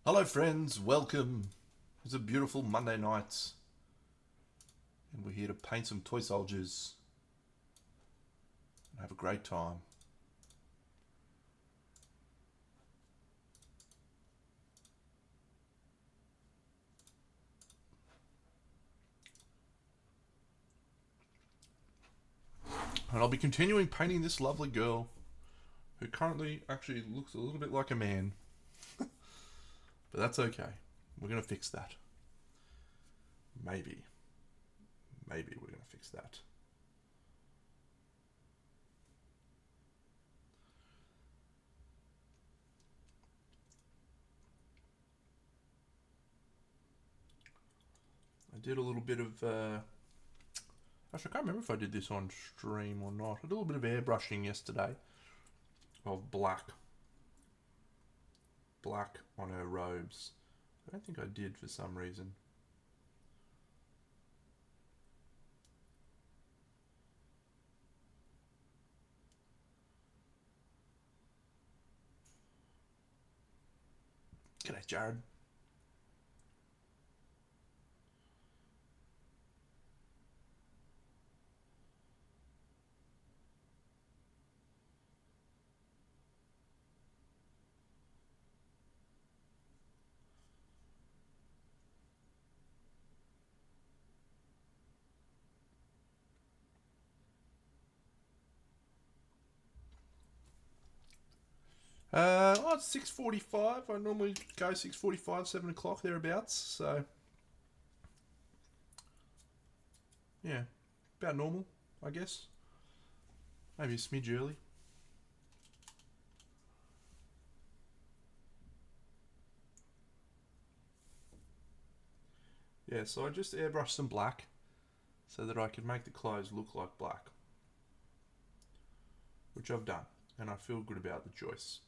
Hello friends, welcome. It's a beautiful Monday night and we're here to paint some toy soldiers and have a great time. And I'll be continuing painting this lovely girl who currently actually looks a little bit like a man. But that's okay. We're going to fix that. Maybe we're going to fix that. I did a little bit of actually I can't remember if I did this on stream or not. I did a little bit of airbrushing yesterday of black on her robes. I don't think I did for some reason. G'day, Jared. It's 6:45. I normally go 6:45, 7 o'clock thereabouts. So, yeah, about normal, I guess. Maybe a smidge early. Yeah, so I just airbrushed some black so that I could make the clothes look like black, which I've done, and I feel good about the choice.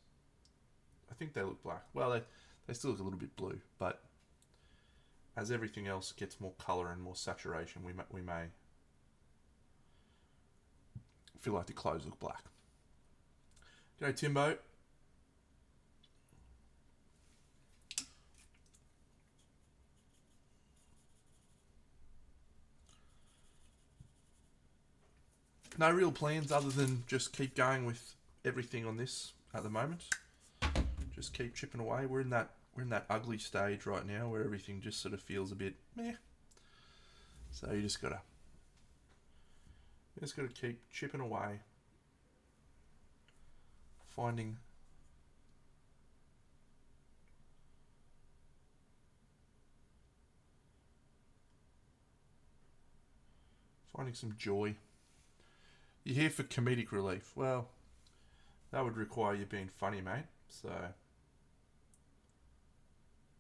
I think they look black. Well, they still look a little bit blue, but as everything else gets more colour and more saturation, we may feel like the clothes look black. G'day, Timbo. No real plans other than just keep going with everything on this at the moment. Just keep chipping away. We're in that ugly stage right now where everything just sort of feels a bit meh. So you just gotta keep chipping away, finding some joy. You're here for comedic relief. Well, that would require you being funny, mate. So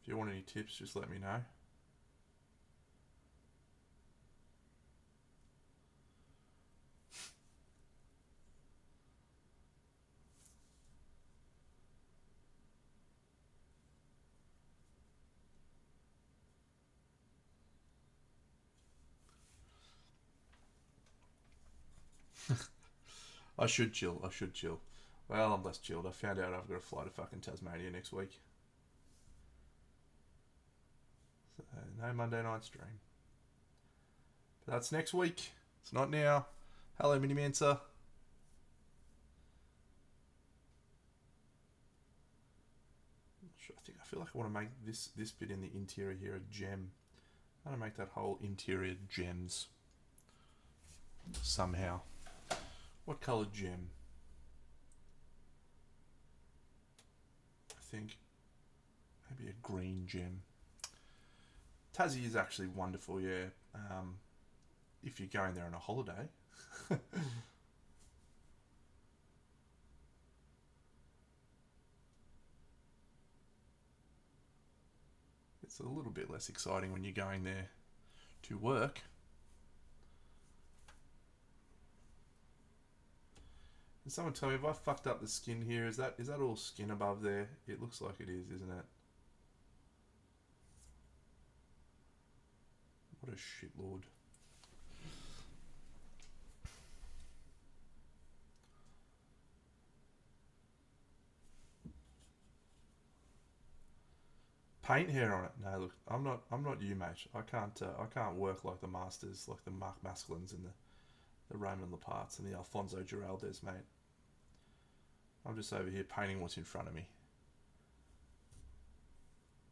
if you want any tips, just let me know. I should chill. Well, I'm less chilled. I found out I've got to fly to fucking Tasmania next week. So, no Monday night stream. But that's next week. It's not now. Hello, Minimancer. I feel like I want to make this bit in the interior here a gem. I want to make that whole interior gems. Somehow. What colour gem? I think maybe a green gem. Tassie is actually wonderful, yeah. If you're going there on a holiday. It's a little bit less exciting when you're going there to work. Can someone tell me if I fucked up the skin here? Is that all skin above there? It looks like it is, isn't it? What a shitlord. paint hair on it. No, look, I'm not you, mate. I can't work like the masters, like the Mark Masculins and the Roman Leparts and the Alfonso Giraldes, mate. I'm just over here painting what's in front of me.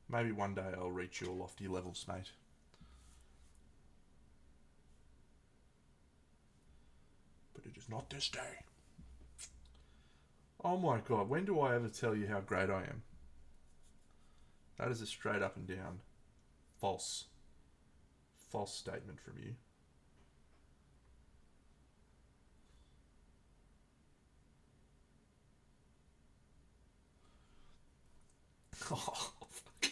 Maybe one day I'll reach your lofty levels, mate. But it is not this day. Oh my god, when do I ever tell you how great I am? That is a straight up and down false statement from you. Oh, fuck.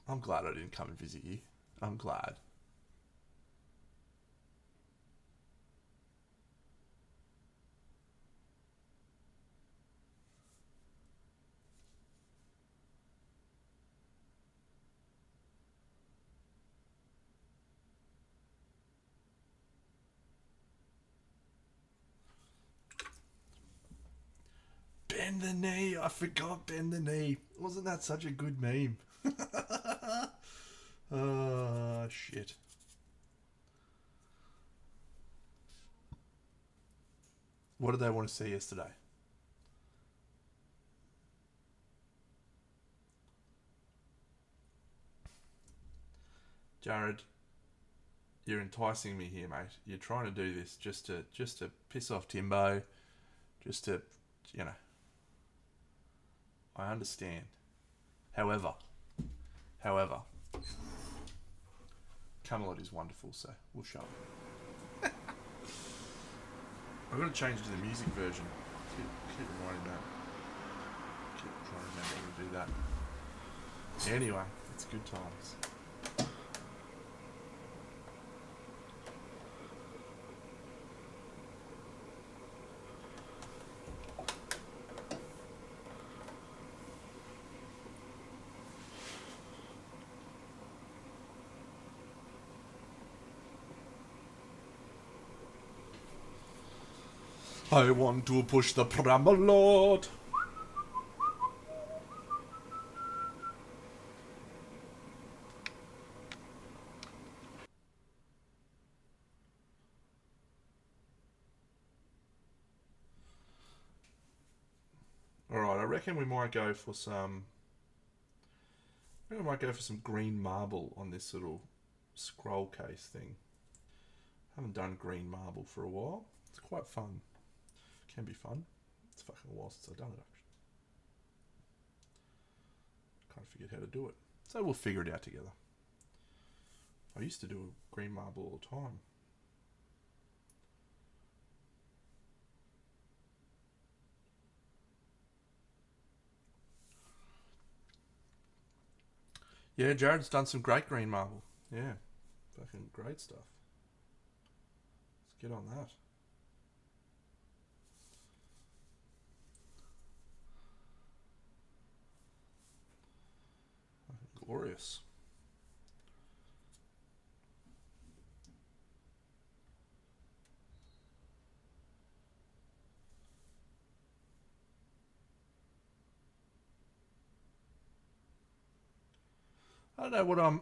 I'm glad I didn't come and visit you. I'm glad. Bend the knee. I forgot bend the knee. Wasn't that such a good meme? Oh, shit. What did they want to see yesterday? Jared, you're enticing me here, mate. You're trying to do this just to piss off Timbo, just to, you know. I understand. However, Camelot is wonderful, so we'll show it. I've got to change to the music version. Keep reminding that. Keep trying to remember how to do that. Anyway, it's good times. I want to push the pram a lot. Alright, I reckon we might go for some... I think I might go for some green marble on this little scroll case thing. Haven't done green marble for a while. It's quite fun. Can be fun. It's fucking a while since I've done it, actually. Can't forget how to do it. So we'll figure it out together. I used to do a green marble all the time. Yeah, Jared's done some great green marble. Yeah, fucking great stuff. Let's get on that. Fucking glorious. I don't know what I'm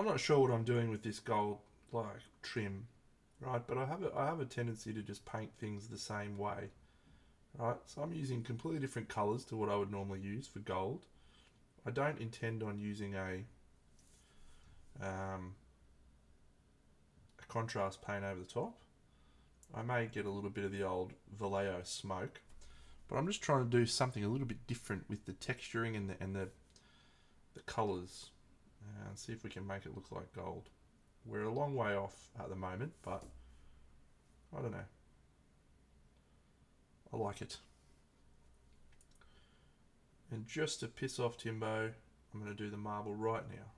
not sure what I'm doing with this gold like trim, right? But I have a tendency to just paint things the same way, right? So I'm using completely different colours to what I would normally use for gold. I don't intend on using a contrast paint over the top. I may get a little bit of the old Vallejo smoke, but I'm just trying to do something a little bit different with the texturing and the colours, and see if we can make it look like gold. We're a long way off at the moment, but I don't know. I like it. And just to piss off Timbo, I'm going to do the marble right now.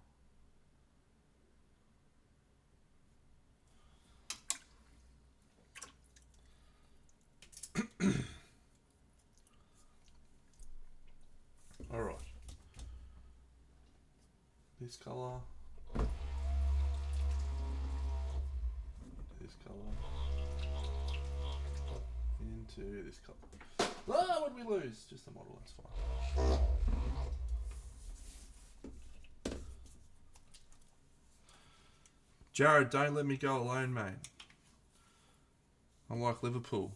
Alright. This colour. This colour. Into this colour. Oh, what did we lose? Just the model, that's fine. Jared, don't let me go alone, mate. I'm like Liverpool.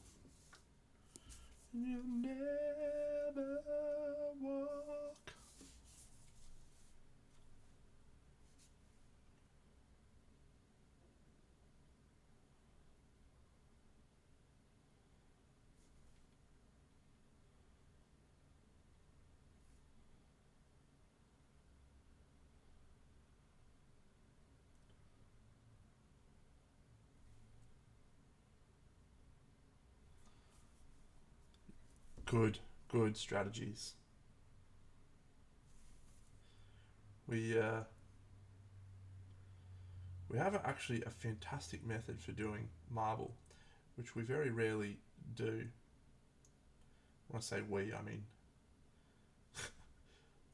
You'll never walk. Good strategies. We have actually a fantastic method for doing marble, which we very rarely do. When I say we, I mean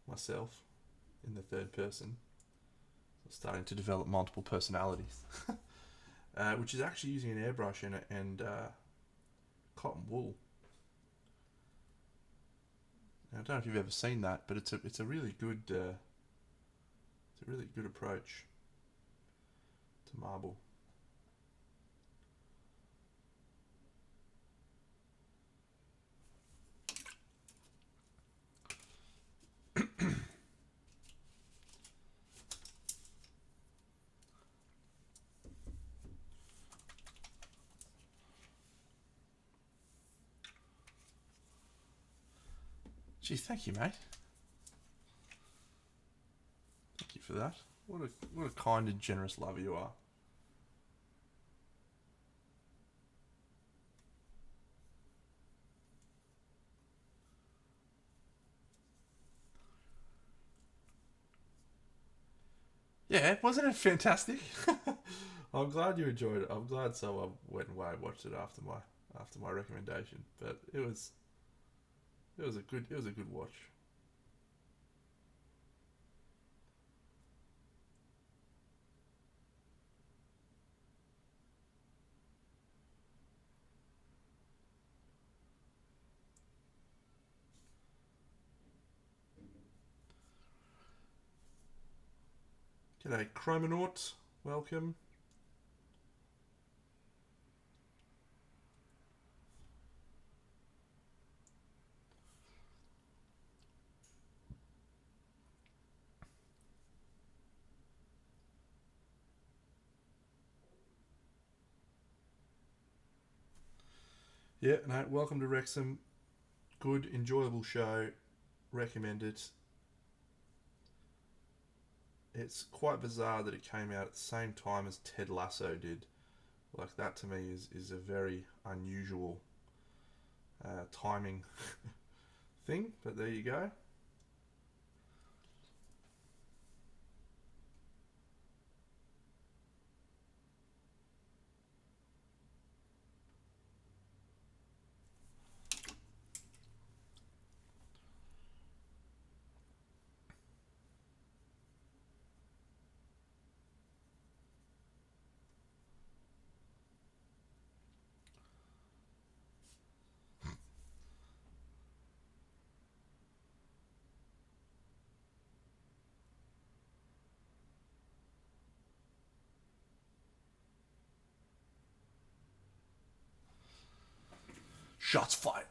myself in the third person. So starting to develop multiple personalities. Which is actually using an airbrush and cotton wool. Now, I don't know if you've ever seen that, but it's a really good approach to marble. Gee, thank you, mate. Thank you for that. What a kind and generous lover you are. Yeah, wasn't it fantastic? I'm glad you enjoyed it. I'm glad someone went away and watched it after my recommendation. But it was a good watch. G'day, Chromonaut. Welcome. Yeah, no, welcome to Wrexham. Good, enjoyable show. Recommend it. It's quite bizarre that it came out at the same time as Ted Lasso did. Like, that to me is a very unusual timing thing, but there you go. Shots fired.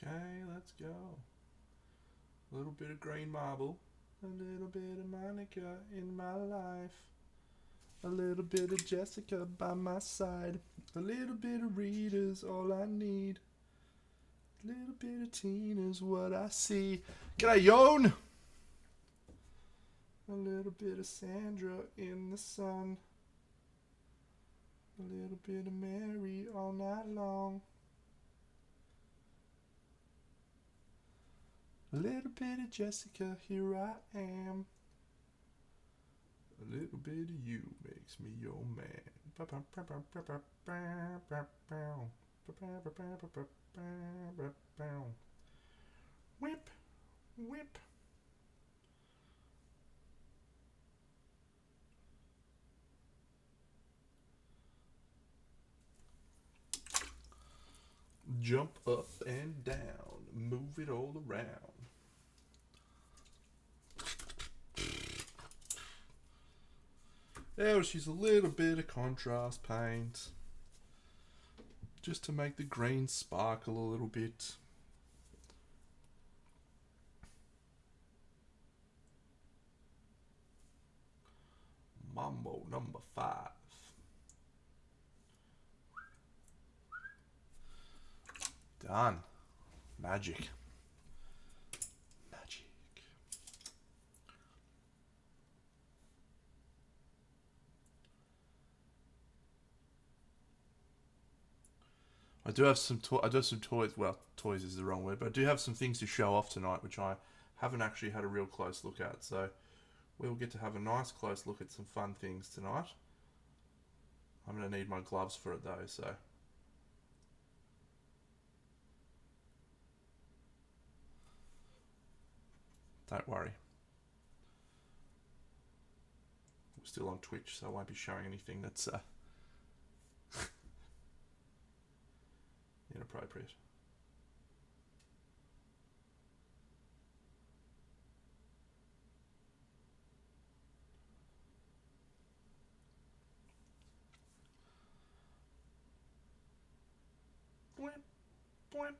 Okay, let's go. A little bit of green marble, a little bit of Monica in my life, a little bit of Jessica by my side, a little bit of Rita's all I need, a little bit of Tina's what I see. G'day, Yon! A little bit of Sandra in the sun, A little bit of Mary all night long. A little bit of Jessica, here I am. A little bit of you makes me your man. Whip, whip. Jump up and down, move it all around. There, she's a little bit of contrast paint, just to make the green sparkle a little bit. Mambo number 5. Done. Magic. Magic. I do have some toys. Well, toys is the wrong word, but I do have some things to show off tonight, which I haven't actually had a real close look at. So we'll get to have a nice close look at some fun things tonight. I'm going to need my gloves for it though, so. Don't worry. We're still on Twitch, so I won't be showing anything that's inappropriate. Boing, boing.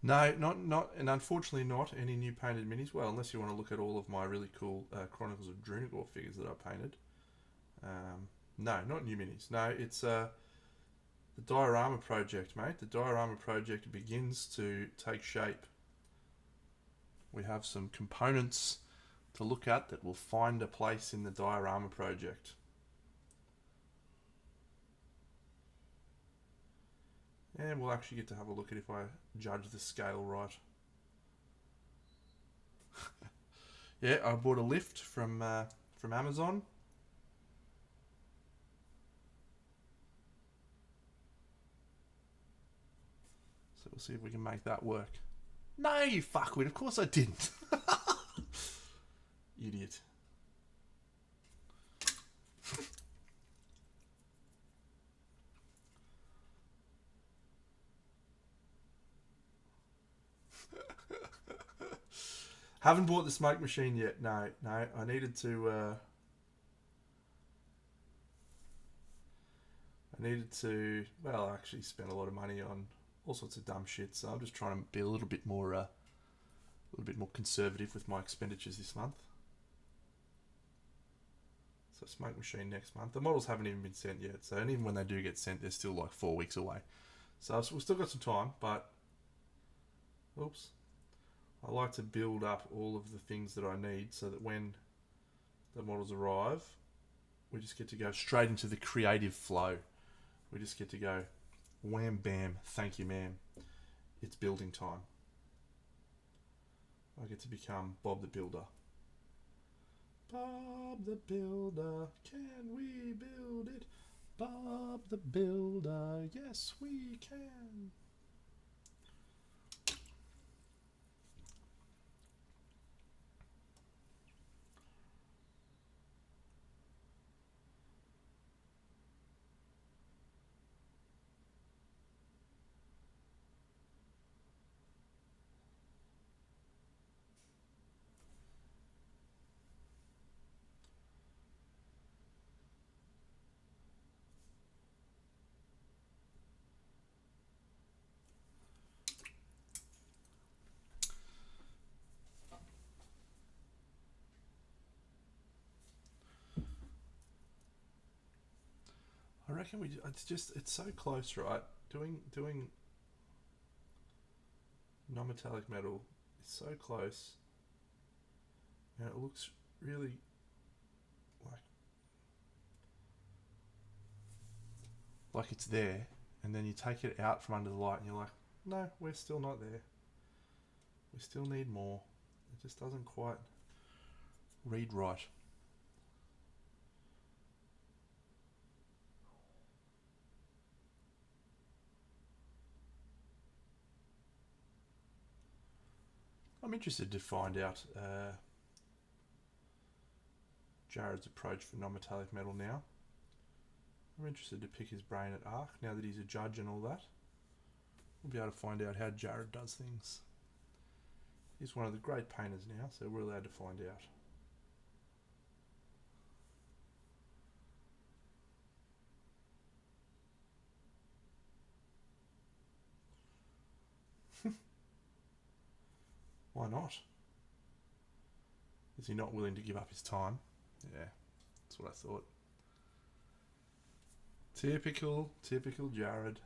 No, not, and unfortunately not any new painted minis. Well, unless you want to look at all of my really cool Chronicles of Drunagor figures that I painted. No, not new minis. No, it's the diorama project, mate. The diorama project begins to take shape. We have some components to look at that will find a place in the diorama project. And we'll actually get to have a look at if I judge the scale right. Yeah, I bought a lift from Amazon. So we'll see if we can make that work. No, you fuckwit. Of course I didn't. Idiot. Haven't bought the smoke machine yet. No. I needed to. Well, I actually spent a lot of money on all sorts of dumb shit. So I'm just trying to be a little bit more conservative with my expenditures this month. So smoke machine next month. The models haven't even been sent yet. So and even when they do get sent, they're still like 4 weeks away. So we've still got some time, but oops. I like to build up all of the things that I need so that when the models arrive, we just get to go straight into the creative flow. We just get to go wham bam, thank you ma'am. It's building time. I get to become Bob the Builder. Bob the Builder, can we build it? Bob the Builder, yes we can. reckon it's so close, right? Doing non-metallic metal is so close. And it looks really like it's there, and then you take it out from under the light and you're like, no, we're still not there. We still need more. It just doesn't quite read right. I'm interested to find out Jared's approach for non-metallic metal now. I'm interested to pick his brain at Arc now that he's a judge and all that. We'll be able to find out how Jared does things. He's one of the great painters now, so we're allowed to find out. Why not? Is he not willing to give up his time? Yeah, that's what I thought. Typical Jared.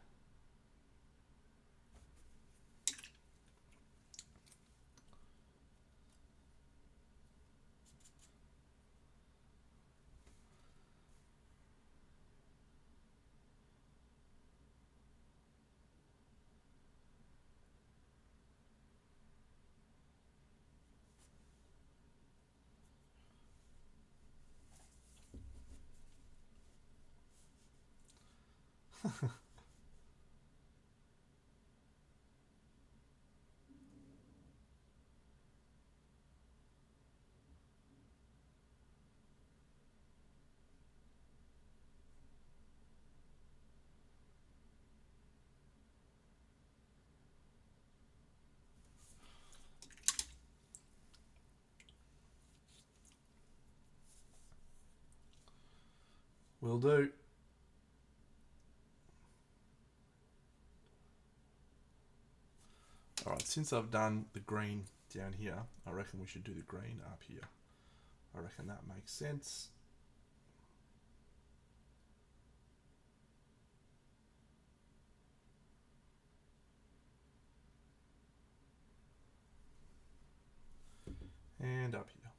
Will do. Alright, since I've done the green down here, I reckon we should do the green up here. I reckon that makes sense. And up here.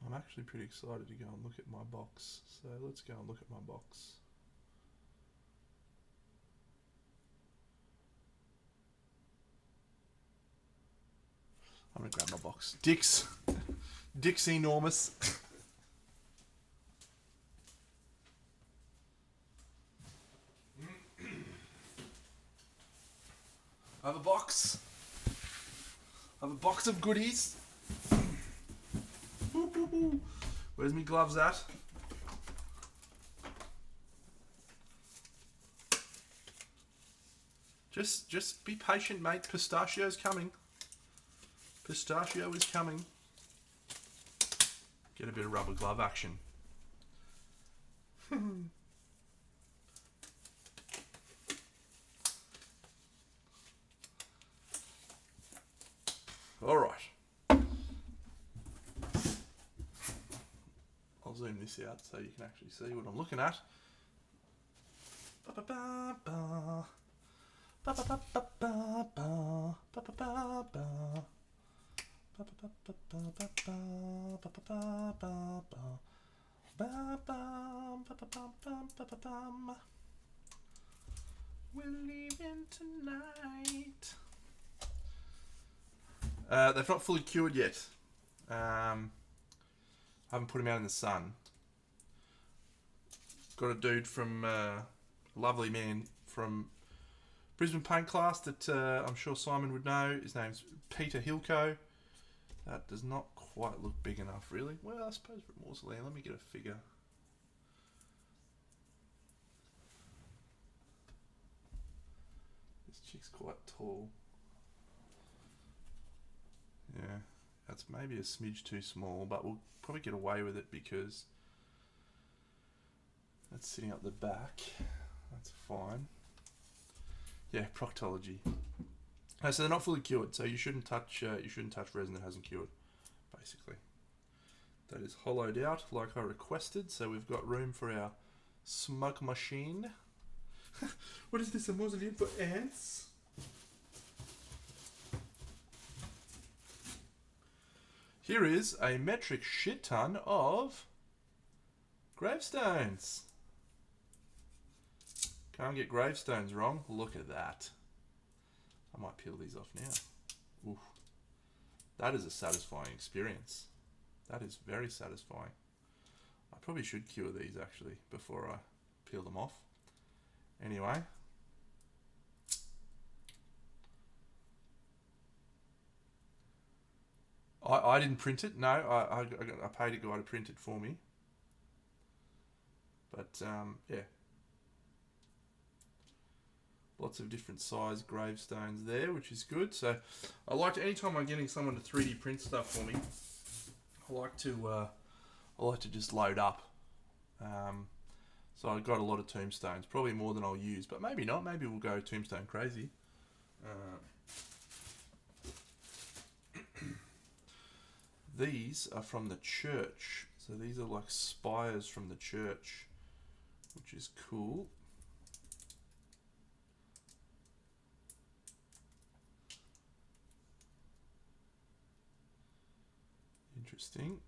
I'm actually pretty excited to go and look at my box. So let's go and look at my box. I'm going to grab my box. Dick's enormous. I have a box. I have a box of goodies. Where's me gloves at? Just be patient, mate. Pistachio's coming. Pistachio is coming. Get a bit of rubber glove action. All right. I'll zoom this out so you can actually see what I'm looking at. We're leaving tonight. They've not fully cured yet. I haven't put them out in the sun. Got a dude from a lovely man from Brisbane Paint Class that I'm sure Simon would know. His name's Peter Hilco. That does not quite look big enough, really. Well, I suppose for a mausoleum. Let me get a figure. This chick's quite tall. Yeah, that's maybe a smidge too small, but we'll probably get away with it because that's sitting up the back. That's fine. Yeah, proctology. So they're not fully cured, so you shouldn't touch resin that hasn't cured, basically. That is hollowed out like I requested, so we've got room for our smug machine. What is this, a mausoleum for ants? Here is a metric shit ton of gravestones. Can't get gravestones wrong. Look at that. I might peel these off now. Oof. That is a satisfying experience. That is very satisfying. I probably should cure these actually before I peel them off. Anyway. I didn't print it. No, I paid a guy to print it for me. But yeah. Lots of different size gravestones there, which is good. So I like to, anytime I'm getting someone to 3D print stuff for me, I like to just load up. So I've got a lot of tombstones, probably more than I'll use, but maybe not. Maybe we'll go tombstone crazy. These are from the church. So these are like spires from the church, which is cool. Interesting.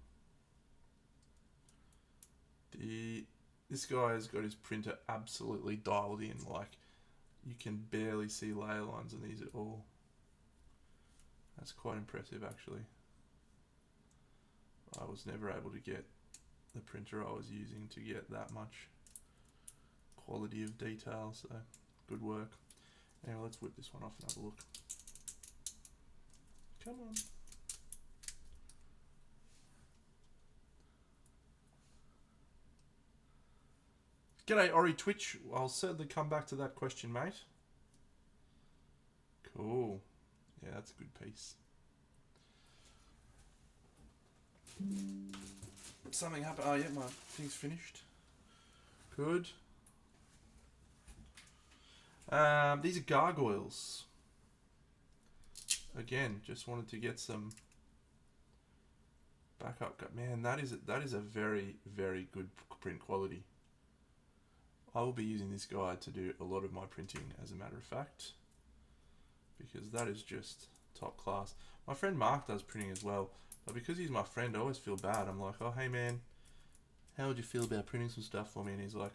This guy has got his printer absolutely dialed in. Like, you can barely see layer lines on these at all. That's quite impressive, actually. I was never able to get the printer I was using to get that much quality of detail, so good work. Now let's whip this one off and have a look. Come on. G'day, Ori Twitch. I'll certainly come back to that question, mate. Cool. Yeah, that's a good piece. Something happened. Oh, yeah, my thing's finished. Good. These are gargoyles. Again, just wanted to get some backup. Man, that is a very, very good print quality. I will be using this guide to do a lot of my printing, as a matter of fact, because that is just top class. My friend Mark does printing as well, but because he's my friend, I always feel bad. I'm like, oh, hey man, how would you feel about printing some stuff for me? And he's like,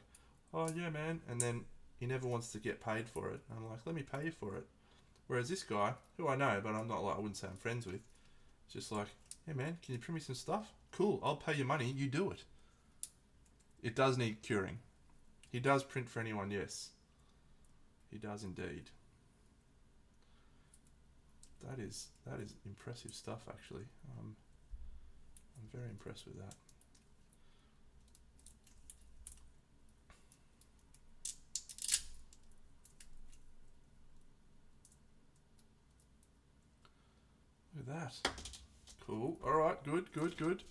oh yeah, man. And then he never wants to get paid for it. And I'm like, let me pay you for it. Whereas this guy, who I know, but I'm not like, I wouldn't say I'm friends with, it's just like, hey man, can you print me some stuff? Cool, I'll pay you money, you do it. It does need curing. He does print for anyone, yes. He does indeed. That is impressive stuff, actually. I'm very impressed with that. Look at that. Cool. Alright, good, good, good.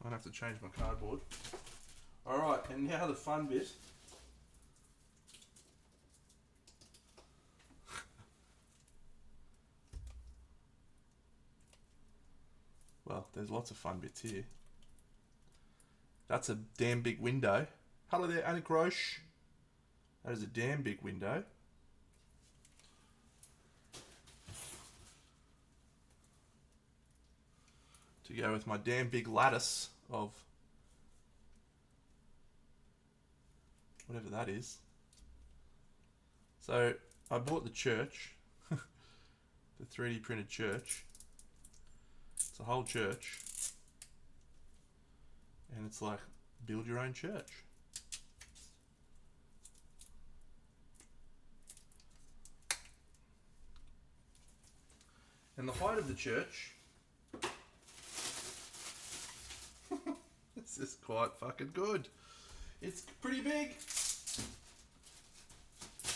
I'm going to have to change my cardboard. Alright, and now the fun bit. Well, there's lots of fun bits here. That's a damn big window. Hello there, Anna Grosh. That is a damn big window. To go with my damn big lattice of whatever that is. So I bought the church, the 3D printed church. It's a whole church, and it's like, build your own church. And the height of the church, this is quite fucking good. It's pretty big.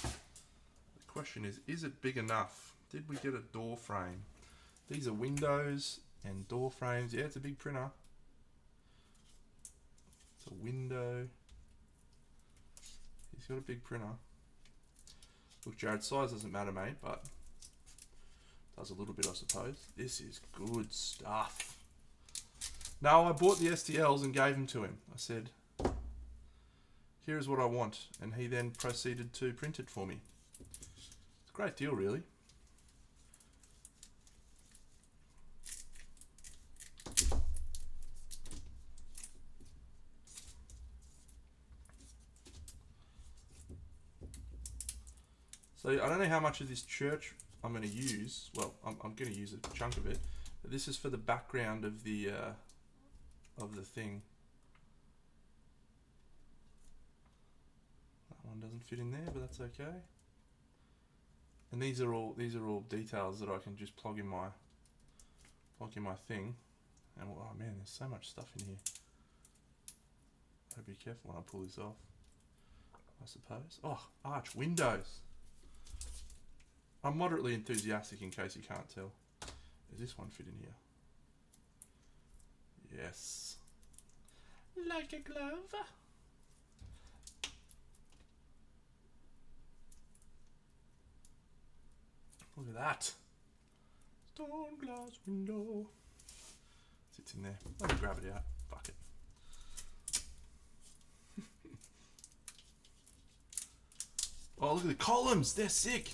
The question is it big enough? Did we get a door frame? These are windows and door frames. Yeah, it's a big printer. It's a window. He's got a big printer. Look, Jared, size doesn't matter, mate, but does a little bit, I suppose. This is good stuff. No, I bought the STLs and gave them to him. I said, here's what I want. And he then proceeded to print it for me. It's a great deal, really. So I don't know how much of this church I'm going to use. Well, I'm going to use a chunk of it. But this is for the background of the thing. That one doesn't fit in there, but that's okay. And these are all details that I can just plug in my thing. And oh man, there's so much stuff in here. Gotta be careful when I pull this off, I suppose. Oh, arch windows. I'm moderately enthusiastic in case you can't tell. Does this one fit in here? Yes. Like a glove. Look at that. Stone glass window. Sits in there. Let me grab it out. Fuck it. Oh, look at the columns. They're sick.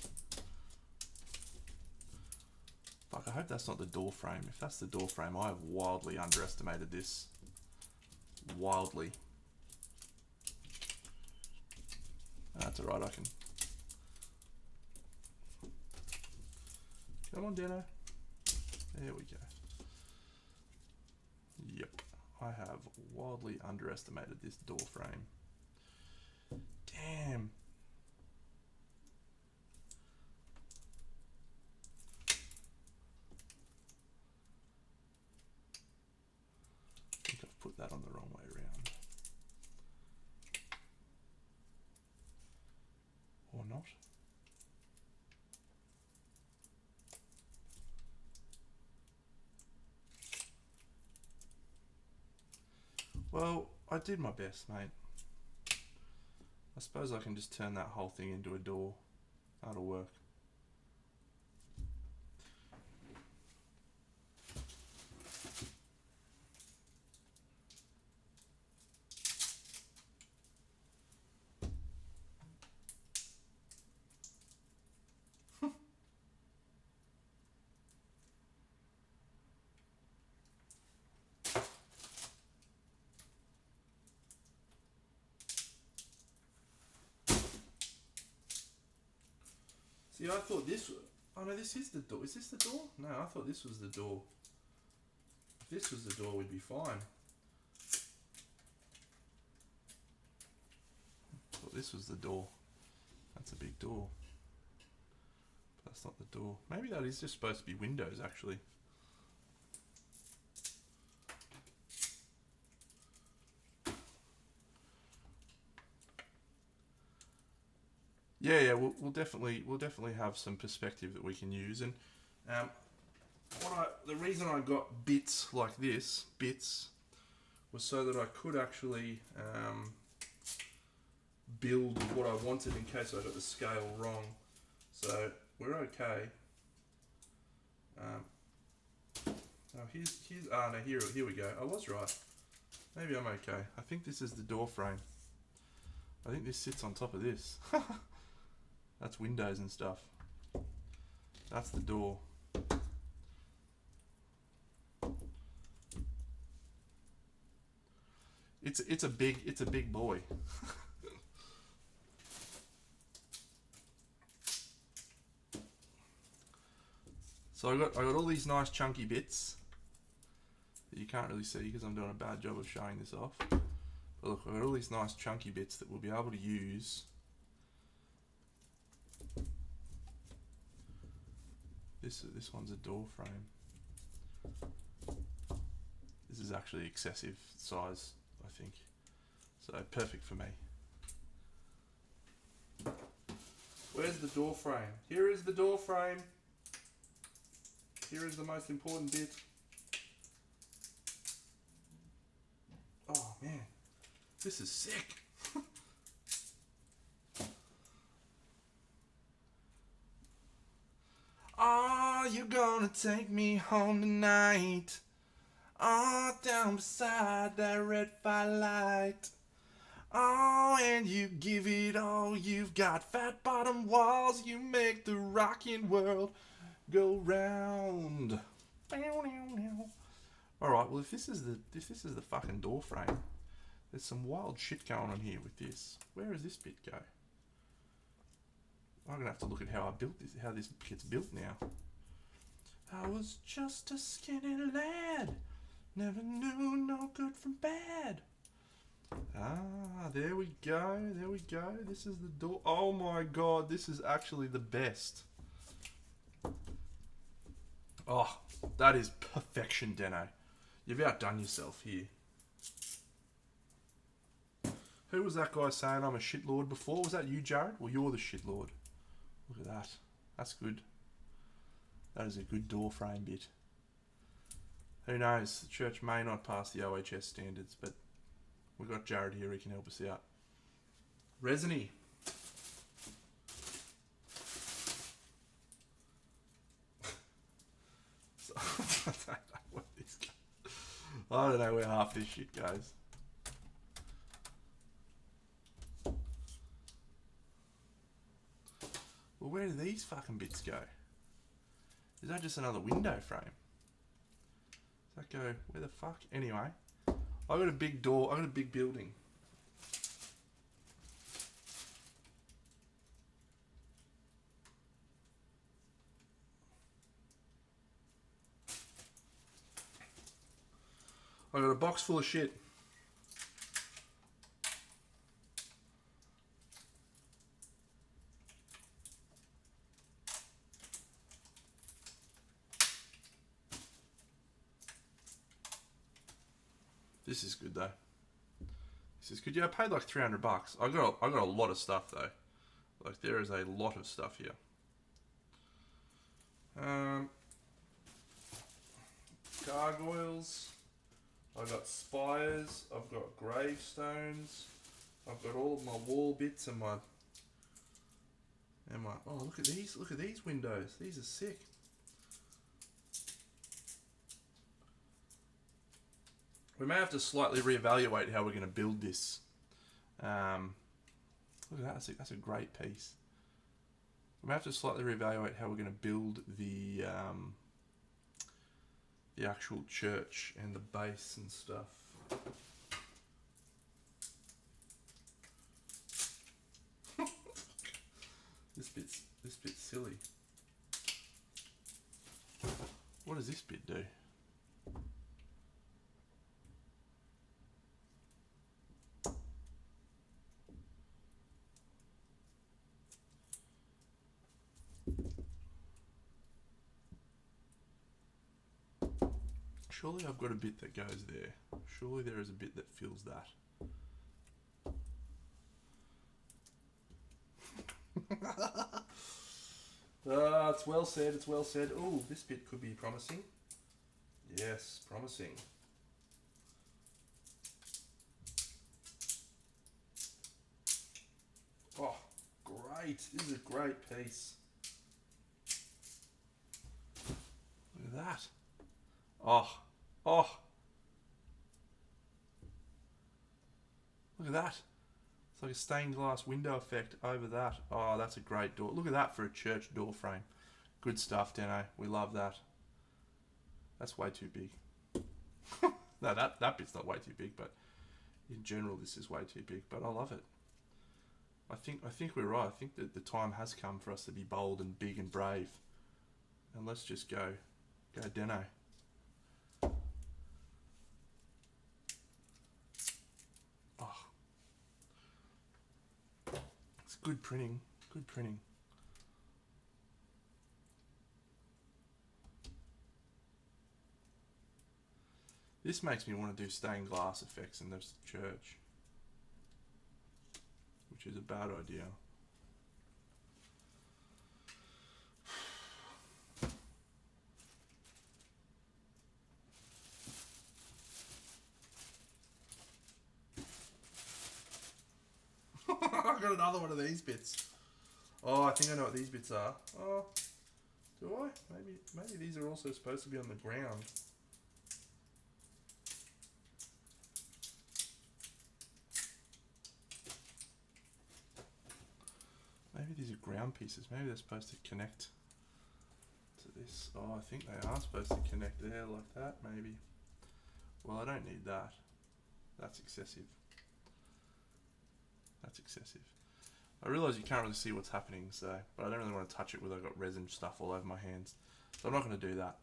Fuck, I hope that's not the door frame. If that's the door frame, I have wildly underestimated this. Wildly. That's alright, I can... Come on, Dano. There we go. Yep. I have wildly underestimated this door frame. Damn. I think I've put that on the wrong way around. Or not. Well, I did my best, mate. I suppose I can just turn that whole thing into a door. That'll work. See, I thought this... Oh no, this is the door. Is this the door? No, I thought this was the door. If this was the door, we'd be fine. I thought this was the door. That's a big door. But that's not the door. Maybe that is just supposed to be windows, actually. Yeah, we'll definitely have some perspective that we can use, and the reason I got bits like this, was so that I could actually build what I wanted in case I got the scale wrong. So we're okay. Oh, here we go. I was right. Maybe I'm okay. I think this is the door frame. I think this sits on top of this. That's windows and stuff. That's the door. It's a big boy. So I got all these nice chunky bits that you can't really see because I'm doing a bad job of showing this off. But look, I've got all these nice chunky bits that we'll be able to use. This one's a door frame. This is actually excessive size, I think. So perfect for me. Where's the door frame? Here is the door frame. Here is the most important bit. Oh man, this is sick. Are you gonna take me home tonight? Oh, down beside that red firelight. Oh, and you give it all. You've got fat bottom walls. You make the rocking world go round. All right. Well, if this is the fucking door frame, there's some wild shit going on here with this. Where does this bit go? I'm gonna have to look at how I built this. How this gets built now. I was just a skinny lad. Never knew no good from bad. Ah, there we go. There we go. This is the door. Oh my god, this is actually the best. Oh, that is perfection, Deno. You've outdone yourself here. Who was that guy saying I'm a shitlord before? Was that you, Jared? Well, you're the shitlord. Look at that. That's good. That is a good door frame bit. Who knows? The church may not pass the OHS standards, but we've got Jared here. He can help us out. Resiny. I don't know where half this shit goes. Well, where do these fucking bits go? Is that just another window frame? Does that go... Where the fuck? Anyway. I got a big door. I got a big building. I got a box full of shit. This is good though. This is good. Yeah, I paid like $300. I got a lot of stuff though. Like there is a lot of stuff here. Gargoyles. I've got spires. I've got gravestones. I've got all of my wall bits and my. Oh, look at these! Look at these windows. These are sick. We may have to slightly reevaluate how we're going to build this. Look at that. That's a great piece. We may have to slightly reevaluate how we're going to build the actual church and the base and stuff. This bit's silly. What does this bit do? Surely I've got a bit that goes there. Surely there is a bit that fills that. It's well said, it's well said. Oh, this bit could be promising. Yes, promising. Oh, great. This is a great piece. Look at that. Oh. Look at that. It's like a stained glass window effect over that. Oh, that's a great door. Look at that for a church door frame. Good stuff, Deno. We love that. That's way too big. No, that bit's not way too big, but in general, this is way too big. But I love it. I think we're right. I think that the time has come for us to be bold and big and brave. And let's just go Deno. Good printing. Good printing. This makes me want to do stained glass effects in this church, which is a bad idea. I got another one of these bits. Oh, I think I know what these bits are. Oh, do I? Maybe these are also supposed to be on the ground. these are ground pieces. Maybe they're supposed to connect to this. Oh, I think they are supposed to connect there like that, maybe. Well, I don't need that. That's excessive. That's excessive. I realise you can't really see what's happening, so, but I don't really want to touch it with I've got resin stuff all over my hands. So I'm not going to do that.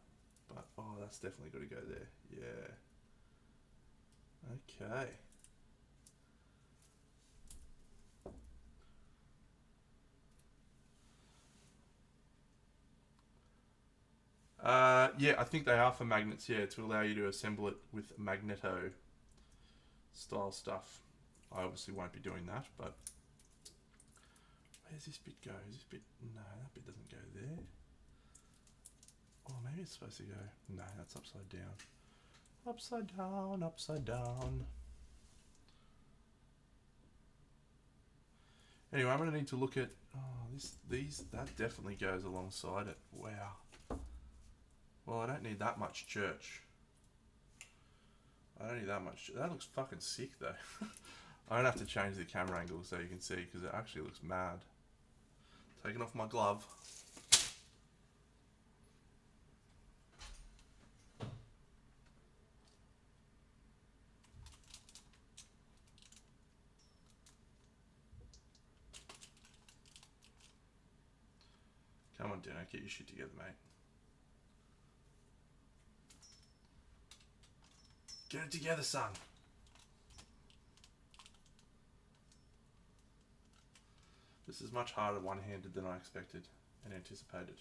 But, oh, that's definitely got to go there. Yeah. Okay. Yeah, I think they are for magnets, yeah, to allow you to assemble it with magneto style stuff. I obviously won't be doing that, but where's this bit go? Is this bit, no, that bit doesn't go there. Oh, maybe it's supposed to go, no, that's upside down. Upside down, upside down. Anyway, I'm going to need to look at, oh, that definitely goes alongside it. Wow. Well, I don't need that much church. I don't need that much. That looks fucking sick, though. I don't have to change the camera angle so you can see, because it actually looks mad. Taking off my glove. Come on, Dino, get your shit together, mate. Get it together, son. This is much harder one-handed than I expected and anticipated.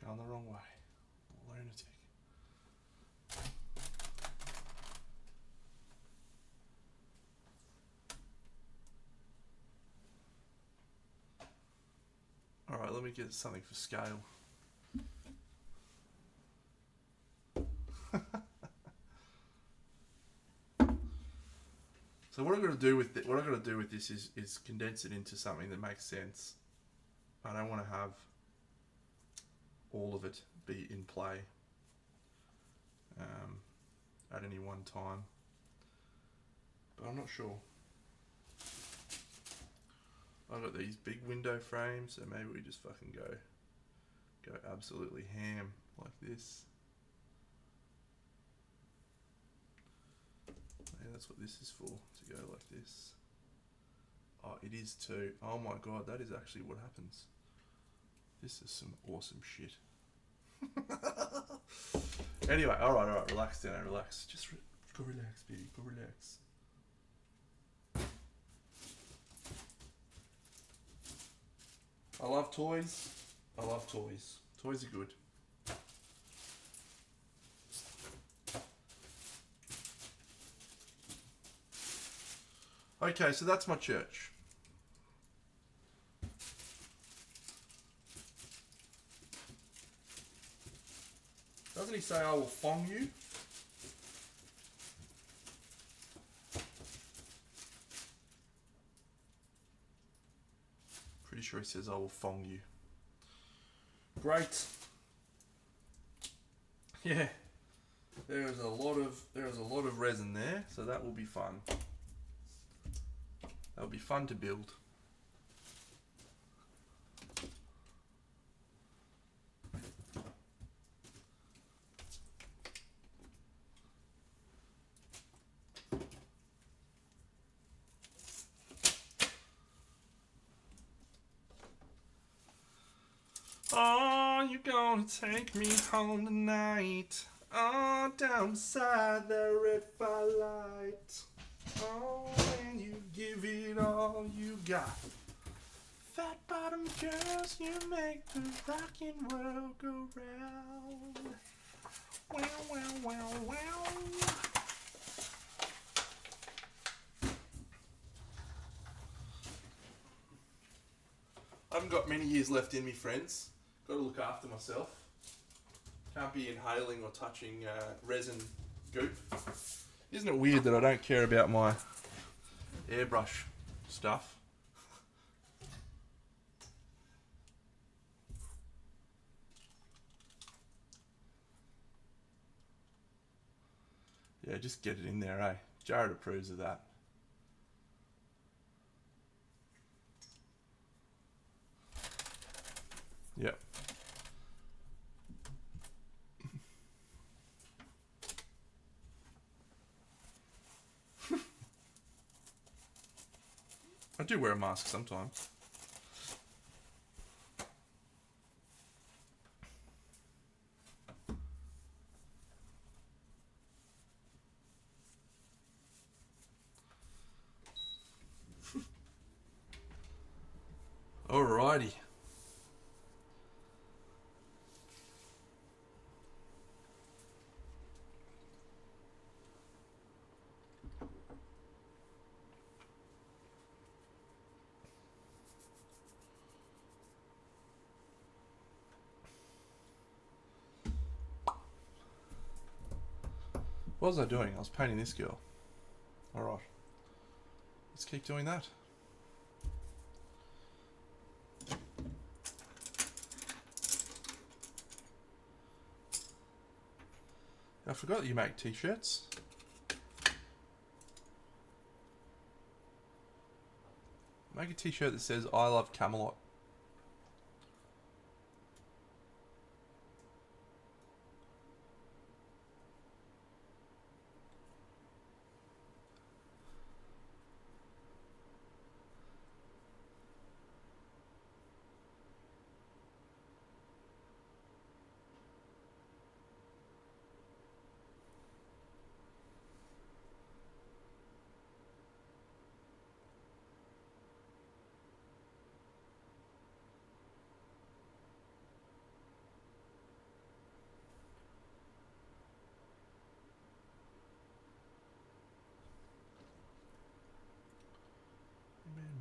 Going the wrong way. Lunatic. Alright, let me get something for scale. So what I'm going to do with this is condense it into something that makes sense. I don't want to have all of it be in play at any one time, but I'm not sure. I've got these big window frames, so maybe we just fucking go absolutely ham like this. Maybe that's what this is for, to go like this. Oh, it is too. Oh my god, that is actually what happens. This is some awesome shit. Anyway, alright, relax, Dano, relax. Just go relax, baby, go relax. I love toys. I love toys. Toys are good. Okay, so that's my church. Doesn't he say I will fong you? Pretty sure he says I will fong you. Great. Yeah. There is a lot of resin there, so that will be fun. That'll be fun to build. Oh, you're gonna take me home tonight. Oh, down beside the red firelight. Oh, when you give it all you got. Fat bottom girls, you make the rockin' world go round. Wow, wow, wow, wow. I haven't got many years left in me, friends. Got to look after myself. Can't be inhaling or touching resin goop. Isn't it weird that I don't care about my airbrush stuff? Yeah, just get it in there, eh? Jared approves of that. Yep. I do wear a mask sometimes. Alrighty. What was I doing? I was painting this girl. Alright. Let's keep doing that. I forgot that you make t-shirts. Make a t-shirt that says I love Camelot.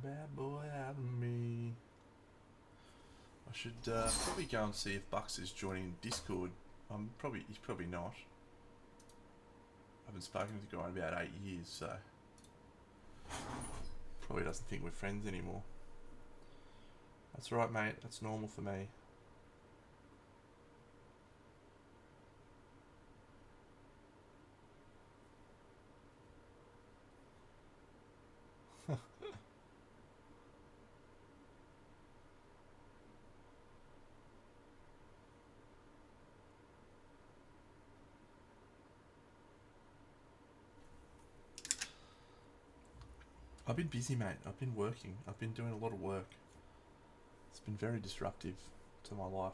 Bad boy out of me. I should probably go and see if Bucks is joining Discord. He's probably not. I haven't spoken to the guy in about 8 years, so probably doesn't think we're friends anymore. That's right, mate. That's normal for me. I've been busy, mate. I've been working. I've been doing a lot of work. It's been very disruptive to my life.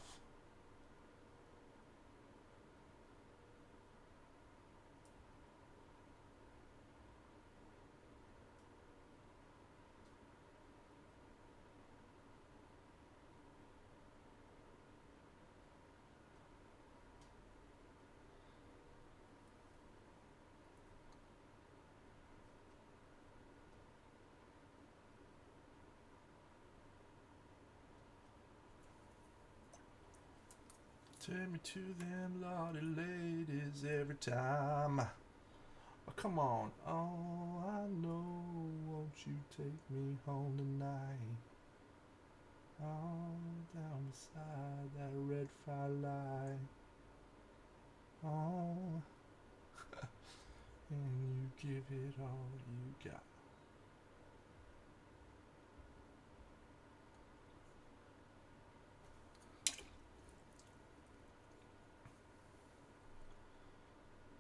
Take me to them lordy ladies every time. Oh, come on. Oh, I know. Won't you take me home tonight? Oh, down beside that red firelight. Oh, and you give it all you got.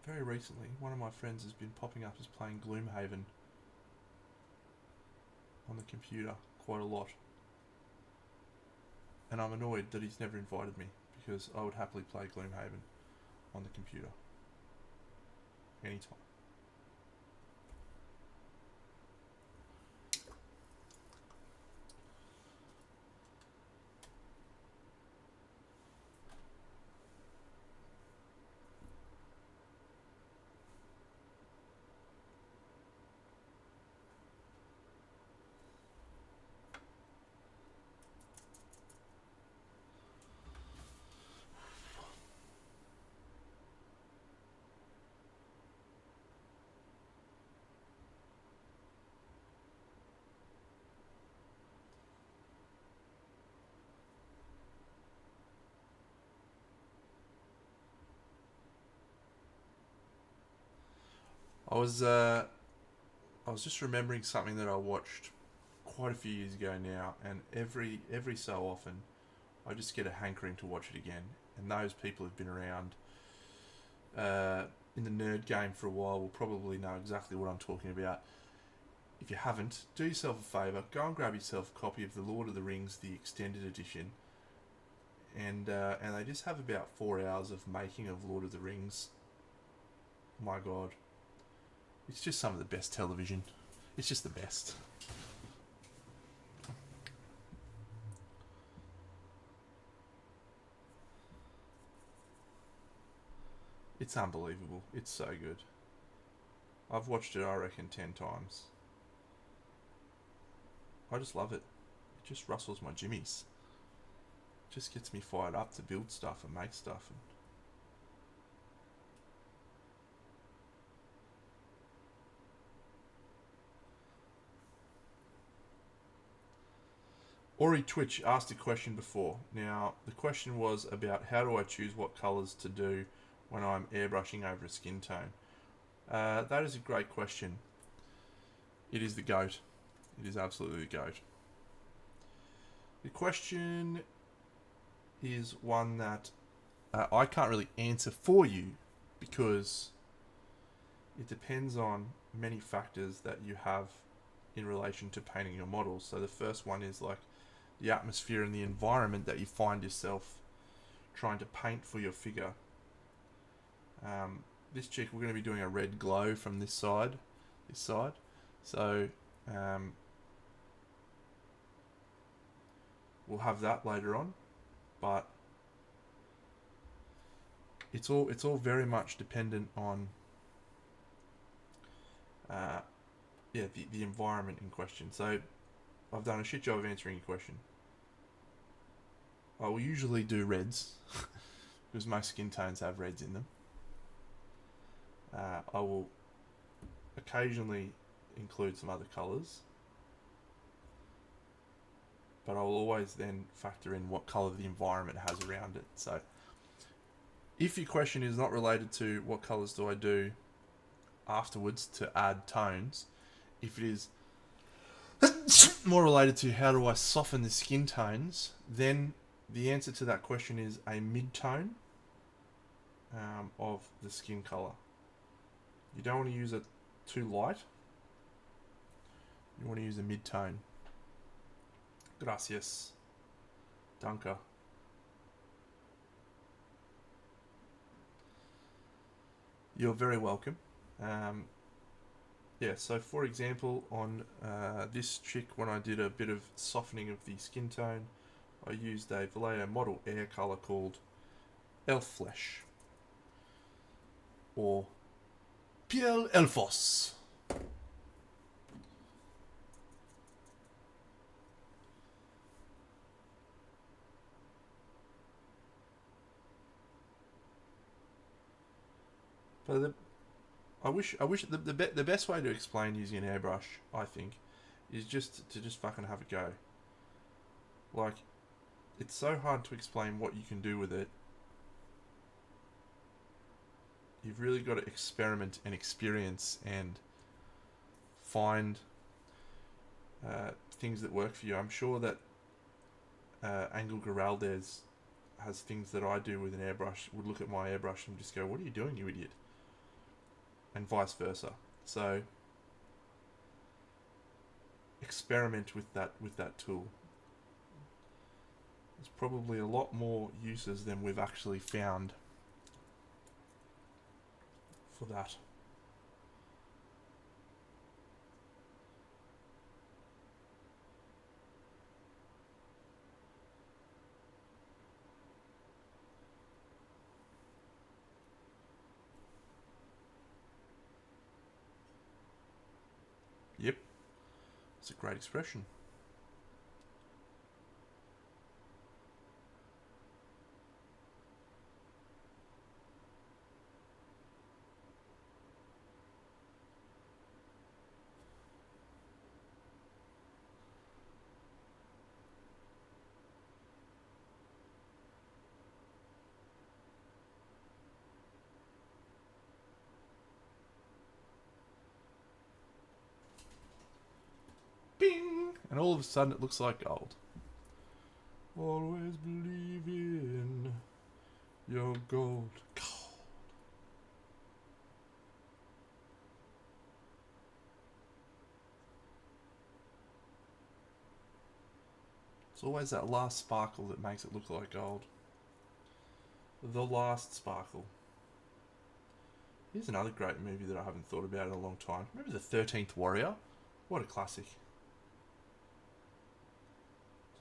Very recently, one of my friends has been popping up as playing Gloomhaven on the computer quite a lot. And I'm annoyed that he's never invited me, because I would happily play Gloomhaven on the computer. Anytime. I was just remembering something that I watched quite a few years ago now, and every so often I just get a hankering to watch it again. And those people who've been around in the nerd game for a while will probably know exactly what I'm talking about. If you haven't, do yourself a favour, go and grab yourself a copy of The Lord of the Rings, the extended edition. And they just have about 4 hours of making of Lord of the Rings. My God. It's just some of the best television. It's just the best. It's unbelievable. It's so good. I've watched it, I reckon, 10 times. I just love it. It just rustles my jimmies. It just gets me fired up to build stuff and make stuff. Ori Twitch asked a question before. Now, the question was about how do I choose what colours to do when I'm airbrushing over a skin tone. That is a great question. It is the GOAT. It is absolutely the GOAT. The question is one that I can't really answer for you because it depends on many factors that you have in relation to painting your models. So the first one is like the atmosphere and the environment that you find yourself trying to paint for your figure. This chick, we're going to be doing a red glow from this side. So we'll have that later on, but it's all very much dependent on the environment in question. So I've done a shit job of answering your question. I will usually do reds because most skin tones have reds in them. I will occasionally include some other colours, but I will always then factor in what colour the environment has around it. So if your question is not related to what colours do I do afterwards to add tones, if it is more related to how do I soften the skin tones, then the answer to that question is a mid-tone of the skin colour. You don't want to use it too light. You want to use a mid-tone. Gracias. Danke. You're very welcome. So for example, on this chick, when I did a bit of softening of the skin tone, I used a Vallejo Model Air colour called Elf Flesh, or Piel Elfos. But I wish the best way to explain using an airbrush, I think, is just to fucking have a go. Like, it's so hard to explain what you can do with it. You've really got to experiment and experience and find things that work for you. I'm sure that Angel Geraldez has things that I do with an airbrush, would look at my airbrush and just go, "What are you doing, you idiot?" And vice versa. So experiment with that tool. There's probably a lot more uses than we've actually found for that. Yep, it's a great expression. bing, and all of a sudden it looks like gold. Always believe in your gold. It's always that last sparkle that makes it look like gold. The last sparkle. Here's another great movie that I haven't thought about in a long time. Remember The 13th Warrior? What a classic.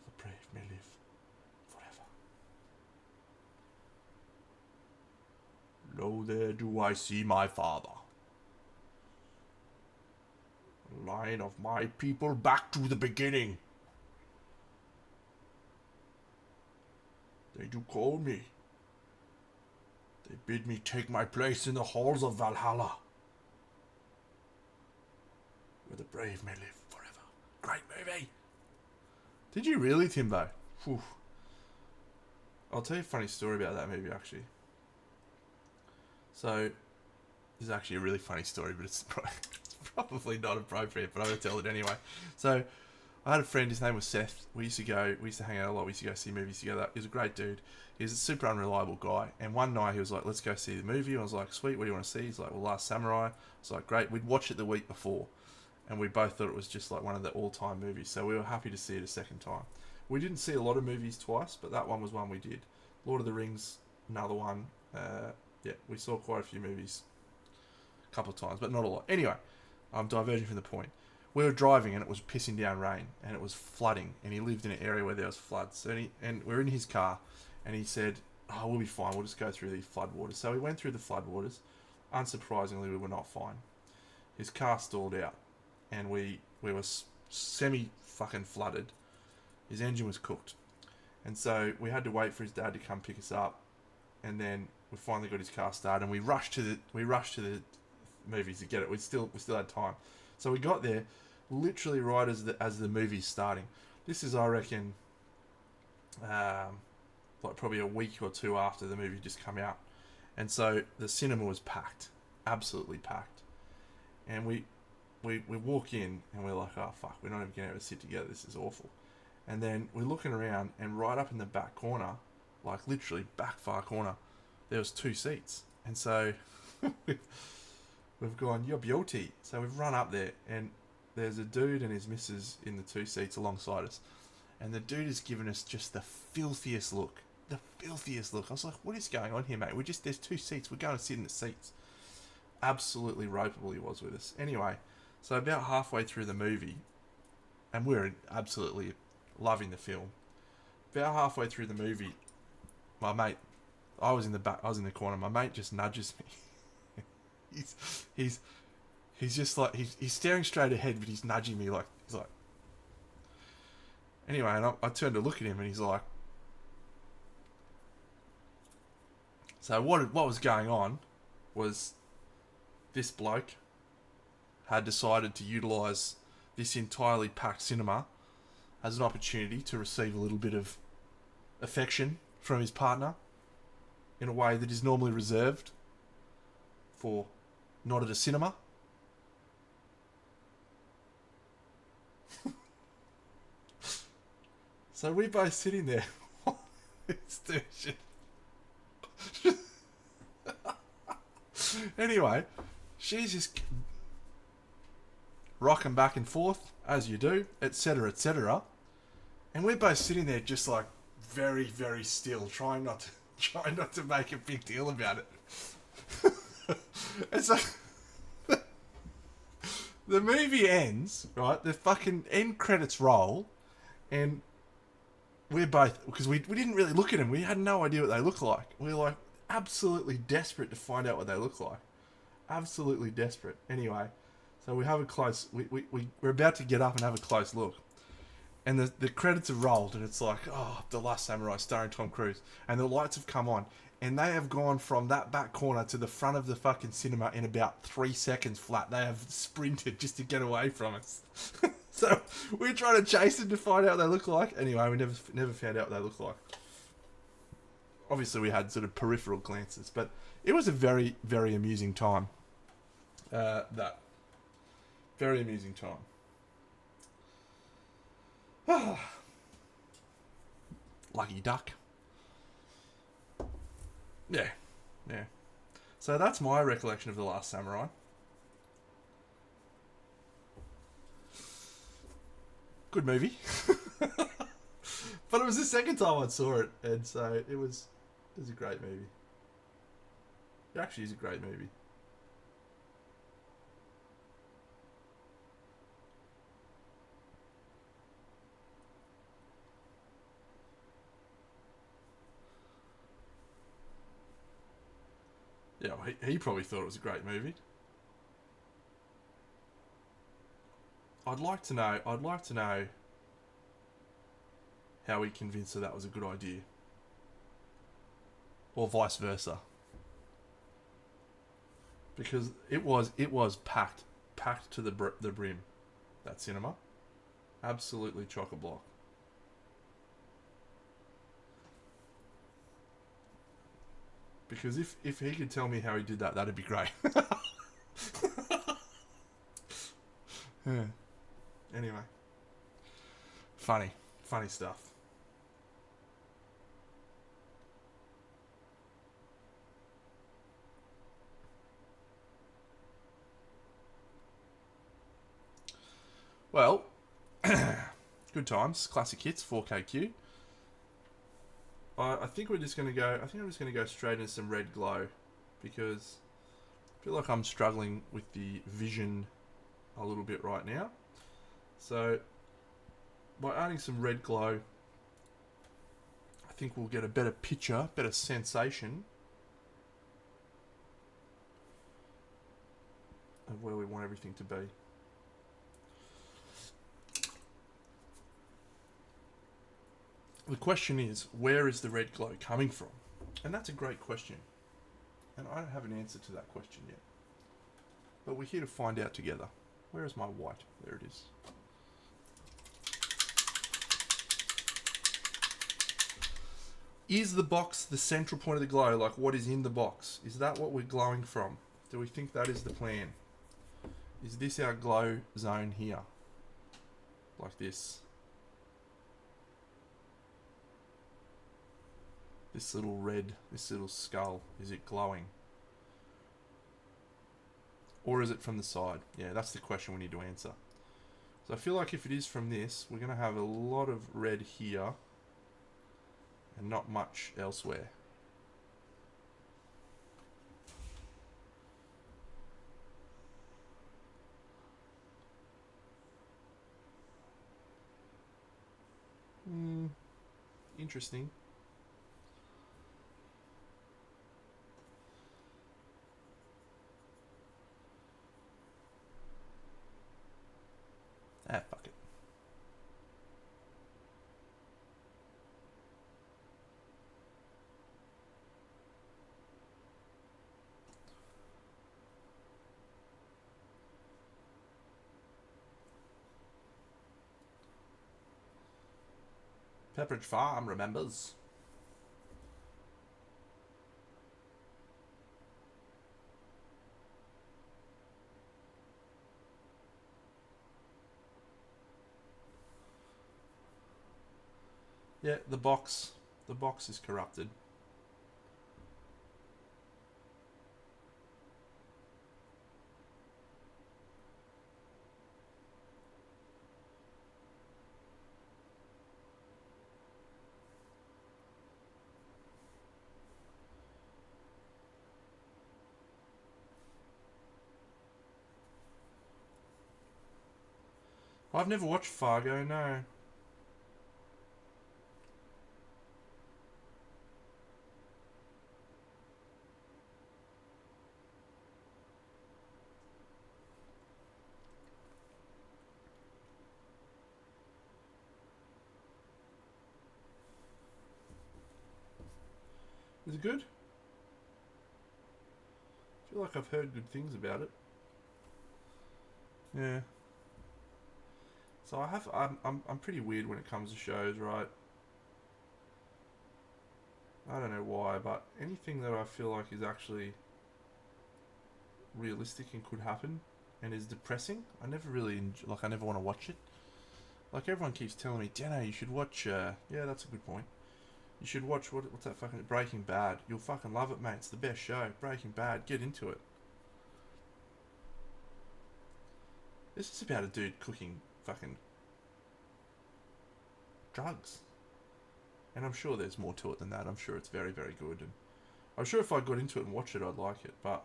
The brave may live forever. Lo, there do I see my father. Line of my people back to the beginning. They do call me. They bid me take my place in the halls of Valhalla, where the brave may live forever. Great movie. Did you really, Timbo? Whew. I'll tell you a funny story about that movie, actually. So, this is actually a really funny story, but it's probably not appropriate, but I'm going to tell it anyway. So, I had a friend, his name was Seth. We used to hang out a lot, we used to go see movies together. He was a great dude. He was a super unreliable guy. And one night he was like, let's go see the movie. And I was like, sweet, what do you want to see? He's like, well, Last Samurai. I was like, great. We'd watched it the week before. And we both thought it was just like one of the all-time movies. So we were happy to see it a second time. We didn't see a lot of movies twice, but that one was one we did. Lord of the Rings, another one. Yeah, we saw quite a few movies a couple of times, but not a lot. Anyway, I'm diverging from the point. We were driving and it was pissing down rain and it was flooding, and he lived in an area where there was floods. And we're in his car and he said, oh, we'll be fine. We'll just go through these floodwaters. So we went through the floodwaters. Unsurprisingly, we were not fine. His car stalled out and we were semi-fucking flooded. His engine was cooked. And so we had to wait for his dad to come pick us up. And then we finally got his car started and we rushed to the movies to get it. We still had time. So we got there literally right as the movie's starting. This is, I reckon, like probably a week or two after the movie just come out. And so the cinema was packed, absolutely packed. And we walk in and we're like, oh fuck, we're not even going to sit together, this is awful. And then we're looking around and right up in the back corner, like literally back far corner, there was 2 seats. And so we've gone, you're beauty. So we've run up there and there's a dude and his missus in the 2 seats alongside us. And the dude has given us just the filthiest look. The filthiest look. I was like, what is going on here, mate? There's 2 seats. We're going to sit in the seats. Absolutely ropeable he was with us. Anyway, so about halfway through the movie, and we're absolutely loving the film. About halfway through the movie, my mate, I was in the corner, my mate just nudges me. he's just like, he's staring straight ahead, but he's nudging me like, he's like, anyway, and I turned to look at him and he's like, so what was going on was this bloke had decided to utilise this entirely packed cinema as an opportunity to receive a little bit of affection from his partner in a way that is normally reserved for not at a cinema. So we're both sitting there. Anyway, she's just rocking back and forth, as you do, etc., etc. And we're both sitting there just like very, very still, trying not to make a big deal about it. And so the movie ends, right? The fucking end credits roll, and we're both, because we didn't really look at them. We had no idea what they looked like. We were like absolutely desperate to find out what they look like. Absolutely desperate. Anyway, so we have a close, we're about to get up and have a close look. And the credits have rolled and it's like, oh, The Last Samurai starring Tom Cruise. And the lights have come on. And they have gone from that back corner to the front of the fucking cinema in about 3 seconds flat. They have sprinted just to get away from us. So we're trying to chase them to find out what they look like. Anyway, we never found out what they look like. Obviously, we had sort of peripheral glances, but it was a very, very amusing time. Very amusing time. Lucky duck. Yeah, yeah. So that's my recollection of The Last Samurai. Good movie. But it was the second time I saw it, and so it was a great movie. It actually is a great movie. Yeah, well, he probably thought it was a great movie. I'd like to know. I'd like to know how he convinced her that was a good idea, or vice versa, because it was packed to the brim. That cinema, absolutely chock a block. Because if he could tell me how he did that, that'd be great. Yeah. Anyway, funny stuff. Well, good times, classic hits, 4KQ. I think we're just gonna go. I think I'm just gonna go straight into some red glow, because I feel like I'm struggling with the vision a little bit right now. So by adding some red glow, I think we'll get a better picture, better sensation of where we want everything to be. The question is, where is the red glow coming from? And that's a great question. And I don't have an answer to that question yet. But we're here to find out together. Where is my white? There it is. Is the box the central point of the glow? Like, what is in the box? Is that what we're glowing from? Do we think that is the plan? Is this our glow zone here? Like this. This little red, this little skull, is it glowing? Or is it from the side? Yeah, that's the question we need to answer. So I feel like if it is from this, we're going to have a lot of red here and not much elsewhere. Interesting. Ah, fuck it. Pepperidge Farm remembers. Yeah, the box is corrupted. I've never watched Fargo, no. Is it good? I feel like I've heard good things about it. Yeah. So I'm pretty weird when it comes to shows, right? I don't know why, but anything that I feel like is actually realistic and could happen and is depressing, I never really I never want to watch it. Like everyone keeps telling me, Dano, you should watch. Yeah, that's a good point. You should watch what's that fucking Breaking Bad. You'll fucking love it, mate. It's the best show. Breaking Bad. Get into it. This is about a dude cooking fucking drugs. And I'm sure there's more to it than that. I'm sure it's very, very good. And I'm sure if I got into it and watched it, I'd like it. But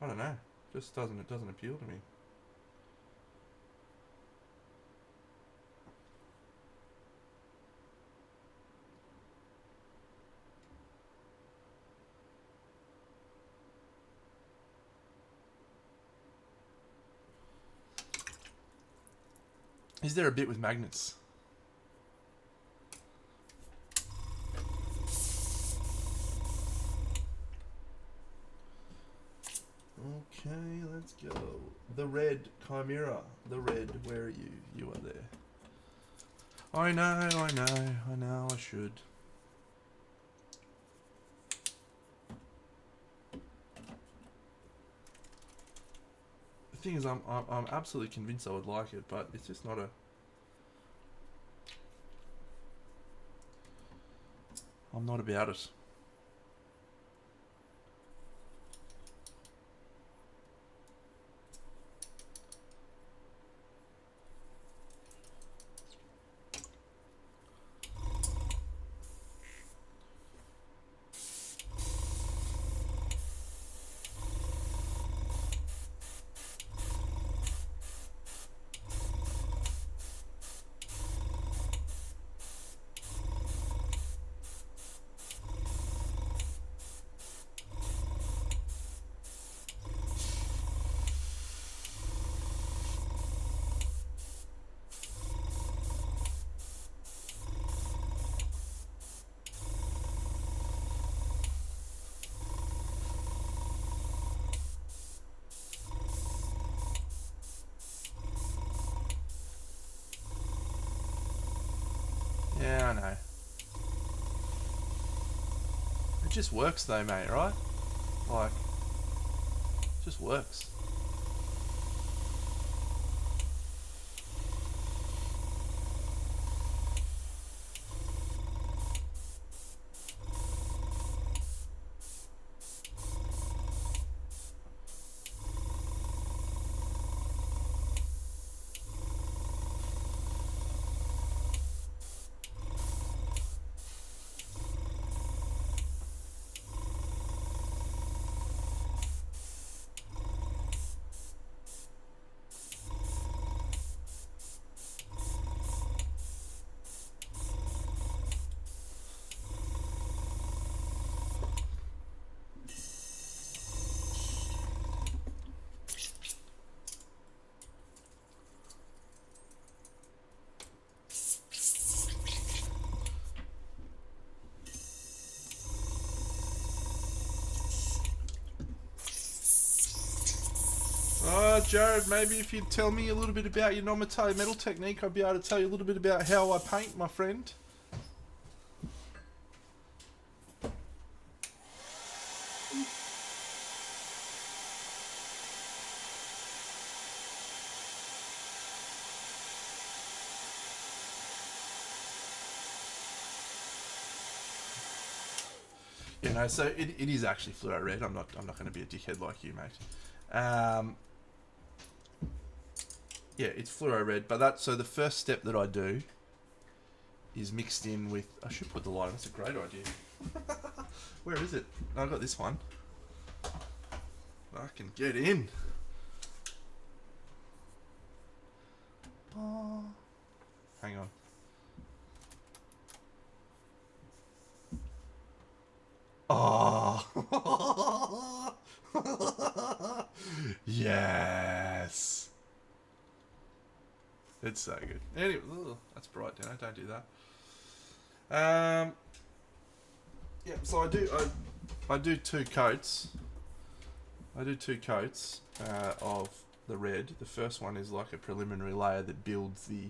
I don't know. It doesn't appeal to me. Is there a bit with magnets? Okay, let's go. The red chimera. The red, where are you? You are there. I know, I should. The thing is, I'm absolutely convinced I would like it, but it's just not a... I'm not about it. Yeah, I know. It just works though, mate, right? Like, it just works. Jared, maybe if you'd tell me a little bit about your non-metallic metal technique, I'd be able to tell you a little bit about how I paint, my friend. You know, so it is actually fluoro red. I'm not going to be a dickhead like you, mate. Yeah, it's fluoro red, but so the first step that I do is mixed in with... I should put the light on. That's a great idea. Where is it? I got this one. I can get in. Oh. Hang on. Oh. Yes. It's so good. Anyway, ugh, that's bright, Dano. Don't do that. Yeah, so I do two coats. I do two coats of the red. The first one is like a preliminary layer that builds the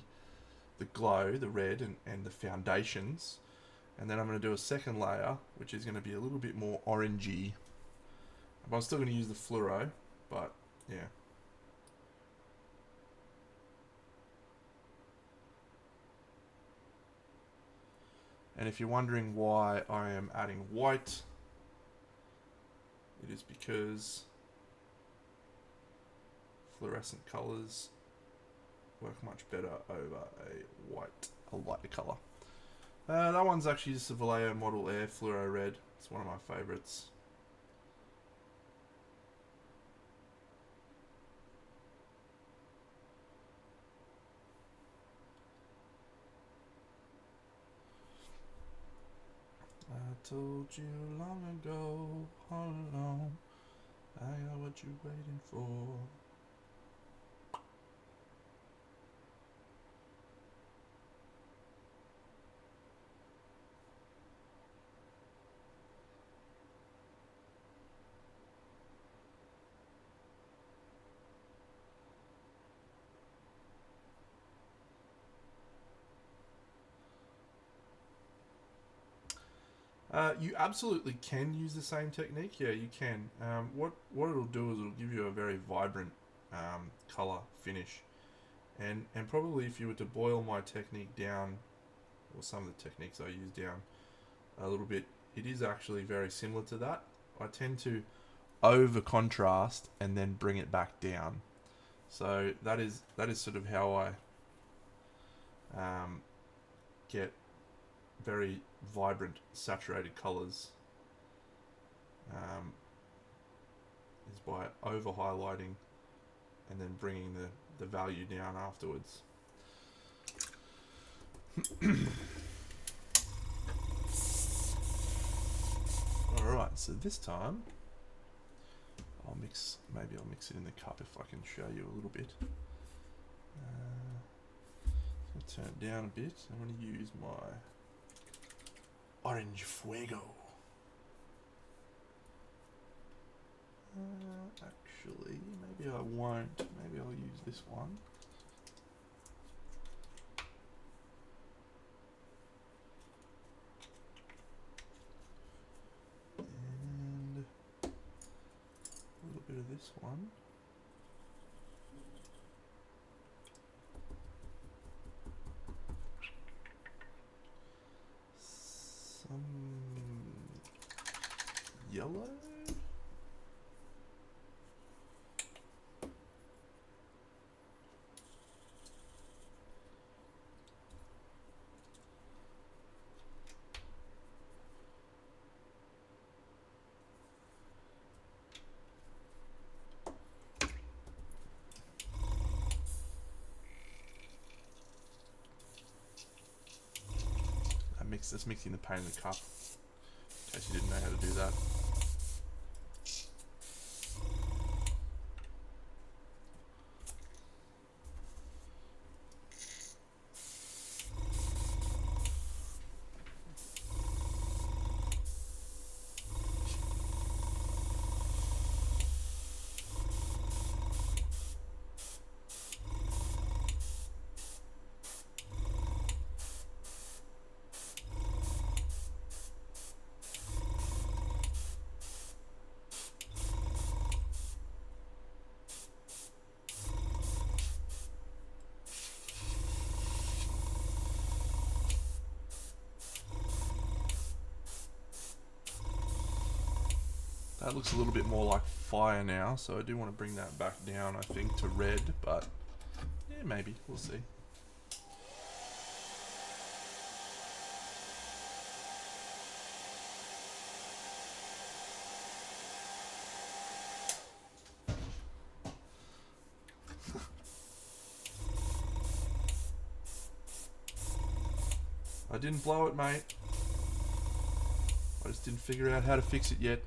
glow, the red, and the foundations. And then I'm going to do a second layer, which is going to be a little bit more orangey. But I'm still going to use the fluoro, but yeah. And if you're wondering why I am adding white, it is because fluorescent colours work much better over a lighter colour. That one's actually just a Vallejo Model Air Fluoro Red. It's one of my favourites. I told you long ago, all alone, I got what you waiting for. You absolutely can use the same technique. Yeah, you can. What it'll do is it'll give you a very vibrant color finish, and probably if you were to boil my technique down, or some of the techniques I use down a little bit, it is actually very similar to that. I tend to over contrast and then bring it back down. So that is sort of how I get very vibrant saturated colors, is by over highlighting and then bringing the value down afterwards. Alright, so this time maybe I'll mix it in the cup if I can show you a little bit. Turn it down a bit. I'm going to use my Orange Fuego. Actually, maybe I won't. Maybe I'll use this one. And a little bit of this one. Some yellow. That's mixing the paint in the cup, in case you didn't know how to do that. That looks a little bit more like fire now, so I do want to bring that back down, I think, to red, but yeah, maybe. We'll see. I didn't blow it, mate. I just didn't figure out how to fix it yet.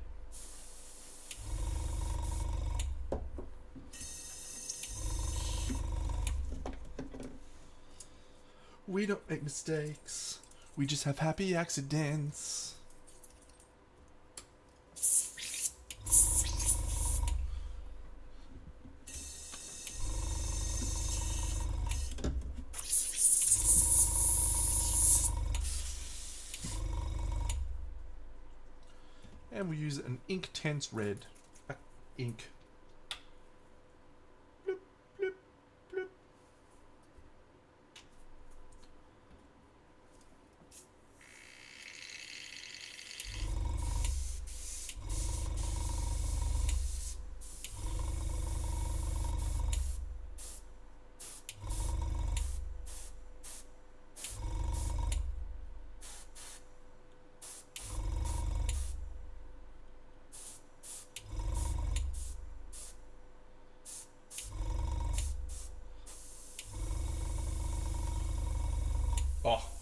We don't make mistakes. We just have happy accidents. And we use an ink tense red. Ink. Bloop, bloop, bloop.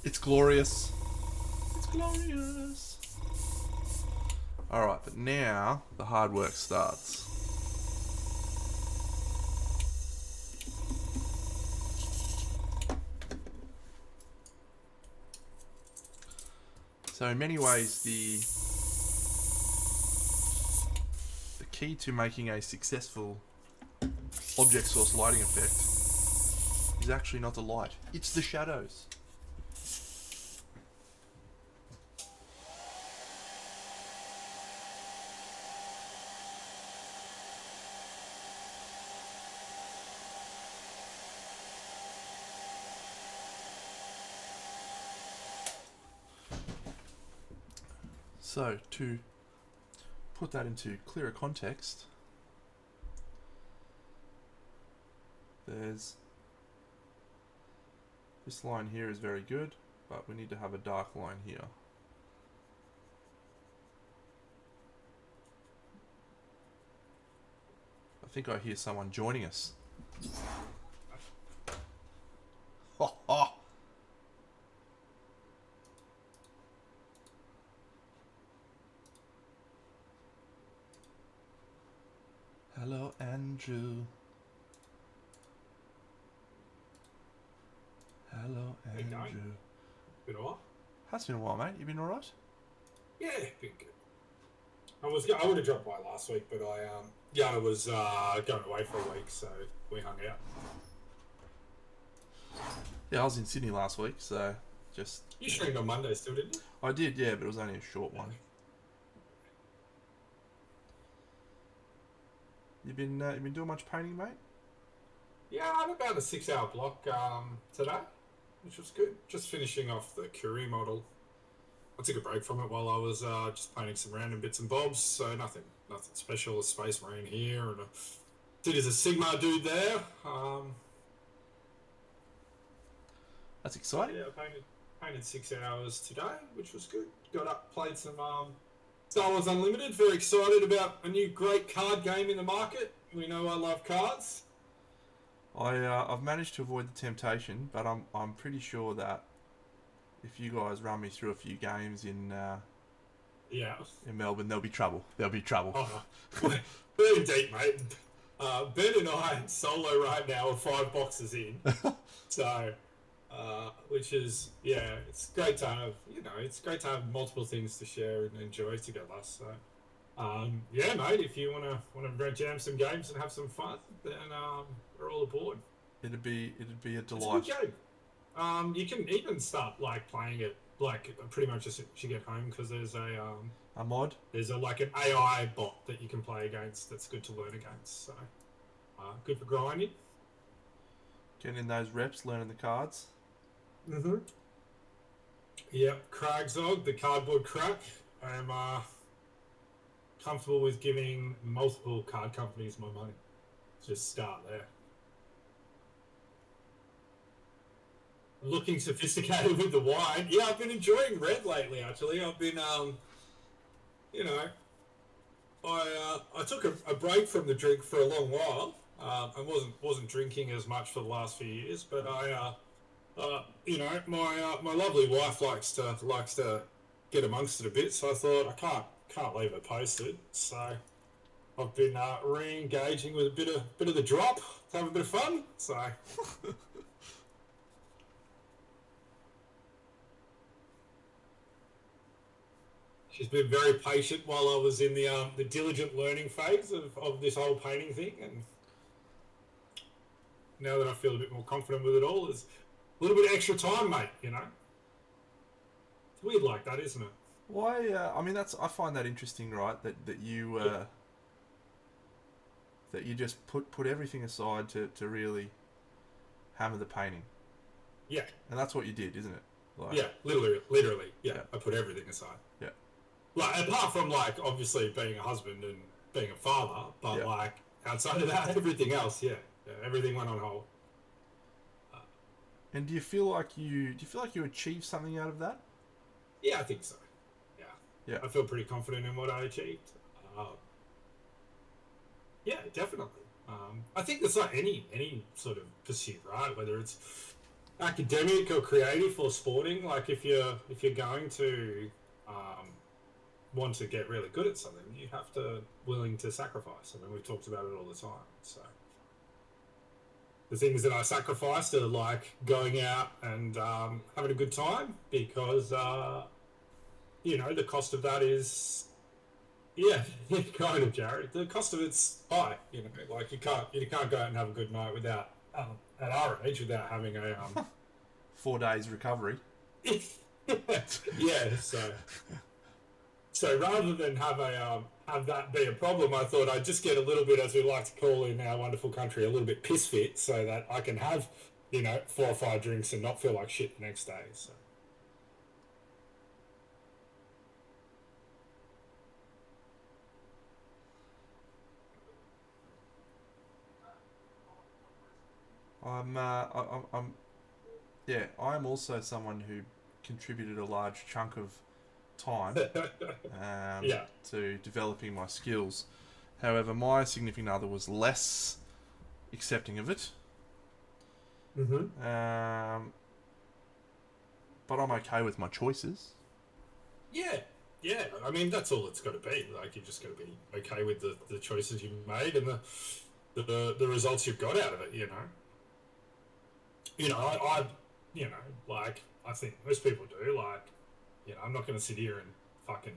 It's glorious. It's glorious. Alright, but now the hard work starts. So in many ways, the key to making a successful object source lighting effect is actually not the light, it's the shadows. So to put that into clearer context, there's this line here is very good, but we need to have a dark line here. I think I hear someone joining us. Ho ho! Hello, Andrew. Hello, Andrew. Been a while. Has been a while, mate. You been all right? Yeah, been good. I would have dropped by last week, but Yana was going away for a week, so we hung out. Yeah, I was in Sydney last week, so just. You streamed on Monday still, didn't you? I did, yeah, but it was only a short one. You been doing much painting, mate? Yeah, I had about a 6-hour block today, which was good. Just finishing off the Curie model. I took a break from it while I was just painting some random bits and bobs, so nothing special. A Space Marine here, and did as a Sigma dude there. That's exciting. Yeah, I painted 6 hours today, which was good. Got up, played some Star Wars Unlimited. Very excited about a new great card game in the market. We know I love cards. I've managed to avoid the temptation, but I'm pretty sure that if you guys run me through a few games in Melbourne, there'll be trouble. There'll be trouble. Oh, we're deep, mate. Ben and I solo right now are 5 boxes in, so which is it's great to have. It's great to have multiple things to share and enjoy together. So mate, if you wanna jam some games and have some fun, then we're all aboard. It'd be a delight. It's a good game. You can even start playing it pretty much as you get home, because there's a mod. There's an AI bot that you can play against. That's good to learn against. So good for grinding. Getting in those reps, learning the cards. Mm-hmm. Yep, Kragzog, the cardboard crack. I'm comfortable with giving multiple card companies my money. Just start there. Looking sophisticated with the wine. Yeah, I've been enjoying red lately, actually. I've been, I took a break from the drink for a long while. I wasn't drinking as much for the last few years, but my lovely wife likes to get amongst it a bit, so I thought I can't leave her posted. So I've been re-engaging with a bit of the drop to have a bit of fun. So. She's been very patient while I was in the diligent learning phase of this whole painting thing, and now that I feel a bit more confident with it all, there's a little bit of extra time, mate. It's weird like that, isn't it? Why? I find that interesting, right? That you that you just put everything aside to really hammer the painting. Yeah. And that's what you did, isn't it? Literally. Yeah. I put everything aside. Yeah. Apart from obviously being a husband and being a father, but outside of that, everything else, everything went on hold. And do you feel like you achieved something out of that? Yeah, I think so. Yeah. I feel pretty confident in what I achieved. Yeah, definitely. I think it's like any sort of pursuit, right? Whether it's academic or creative or sporting. Like if you're going to want to get really good at something, you have to willing to sacrifice. I mean, we've talked about it all the time. So the things that I sacrificed are like going out and having a good time because the cost of that is yeah, kind of Jared. The cost of it's high. Like you can't go out and have a good night without at our age without having a 4 days recovery. yeah. So rather than have that be a problem, I thought I'd just get a little bit, as we like to call in our wonderful country, a little bit piss fit, so that I can have 4 or 5 drinks and not feel like shit the next day. So. I'm yeah. I'm also someone who contributed a large chunk of time Yeah. to developing my skills. However, my significant other was less accepting of it. Mm-hmm. But I'm okay with my choices. Yeah. Yeah. I mean, that's all it's got to be. Like, you just got to be okay with the choices you've made and the results you've got out of it. Like, I think most people do. Like, I'm not going to sit here and fucking.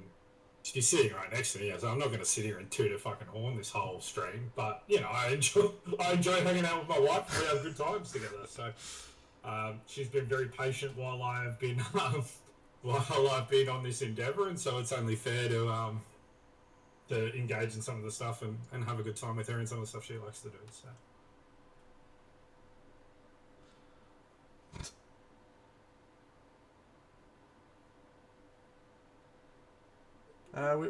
She's sitting right next to me, so I'm not going to sit here and toot a fucking horn this whole stream. But I enjoy hanging out with my wife. We have good times together. So she's been very patient while I've been on this endeavour, and so it's only fair to engage in some of the stuff and have a good time with her and some of the stuff she likes to do. So.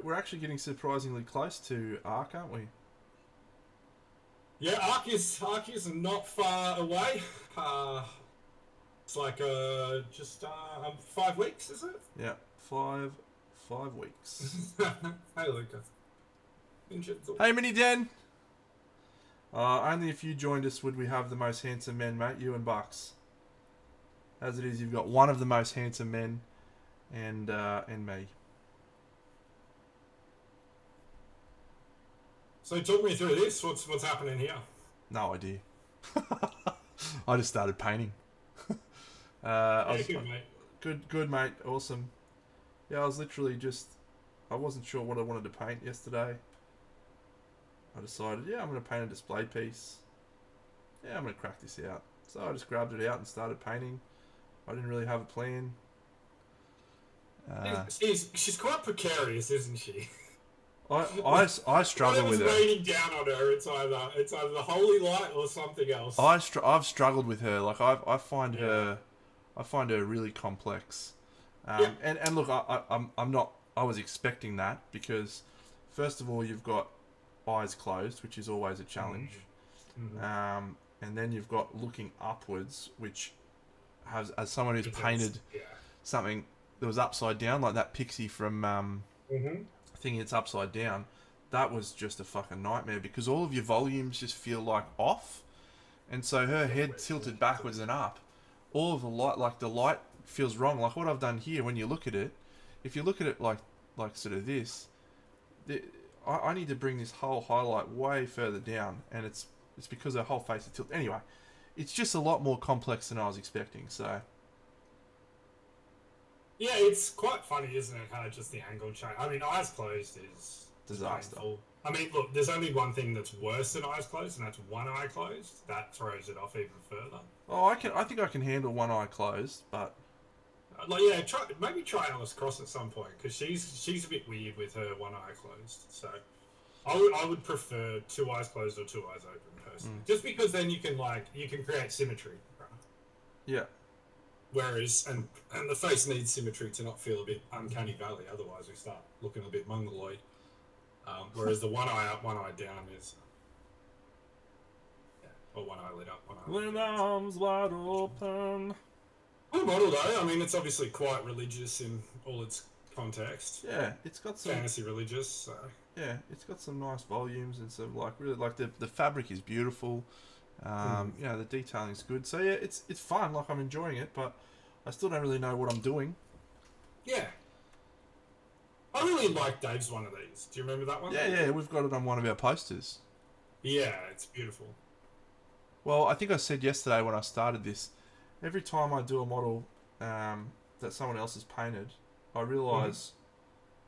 We're actually getting surprisingly close to Arc, aren't we? Yeah, Arc is not far away. It's like just 5 weeks, is it? Yeah, 5 weeks. Hey, Luca. Hey, Mini Den. Only if you joined us would we have the most handsome men, mate. You and Bucks. As it is, you've got one of the most handsome men, and me. So talk me through this. What's happening here? No idea. I just started painting. Good, mate. Good, mate. Awesome. Yeah, I was literally I wasn't sure what I wanted to paint yesterday. I decided, I'm going to paint a display piece. Yeah, I'm going to crack this out. So I just grabbed it out and started painting. I didn't really have a plan. She's quite precarious, isn't she? I struggle with her. Whatever's raining down on her, it's either the holy light or something else. I've struggled with her. Like I find her really complex. And look, I'm not. I was expecting that because, first of all, you've got eyes closed, which is always a challenge. Mm-hmm. And then you've got looking upwards, which has, as someone who's painted something that was upside down, like that pixie from thinking it's upside down, that was just a fucking nightmare because all of your volumes just feel like off, and so her head tilted backwards and up. All of the light, like the light feels wrong. Like what I've done here, when you look at it, if you look at it like sort of this, I need to bring this whole highlight way further down, and it's because her whole face is tilted. Anyway, it's just a lot more complex than I was expecting. So. Yeah, it's quite funny, isn't it, how just the angle change. I mean, eyes closed is disaster. Painful. I mean, look, there's only one thing that's worse than eyes closed, and that's one eye closed. That throws it off even further. Oh, I think I can handle one eye closed, but maybe try Alice Cross at some point because she's a bit weird with her one eye closed. So I would prefer 2 eyes closed or 2 eyes open personally, just because then you can create symmetry. Right? Yeah. Whereas, and the face needs symmetry to not feel a bit uncanny valley, otherwise we start looking a bit mongoloid. Whereas the one eye up, one eye down is... or one eye lit up, one eye with arms wide open. Good model though, I mean it's obviously quite religious in all its context. Yeah, it's got some... fantasy religious, so... Yeah, it's got some nice volumes and some, like, really, like, the fabric is beautiful. You know, the detailing's good. So yeah, it's fun. Like I'm enjoying it, but I still don't really know what I'm doing. Yeah. I really like Dave's one of these. Do you remember that one? Yeah, we've got it on one of our posters. Yeah, it's beautiful. Well, I think I said yesterday when I started this, every time I do a model that someone else has painted, I realise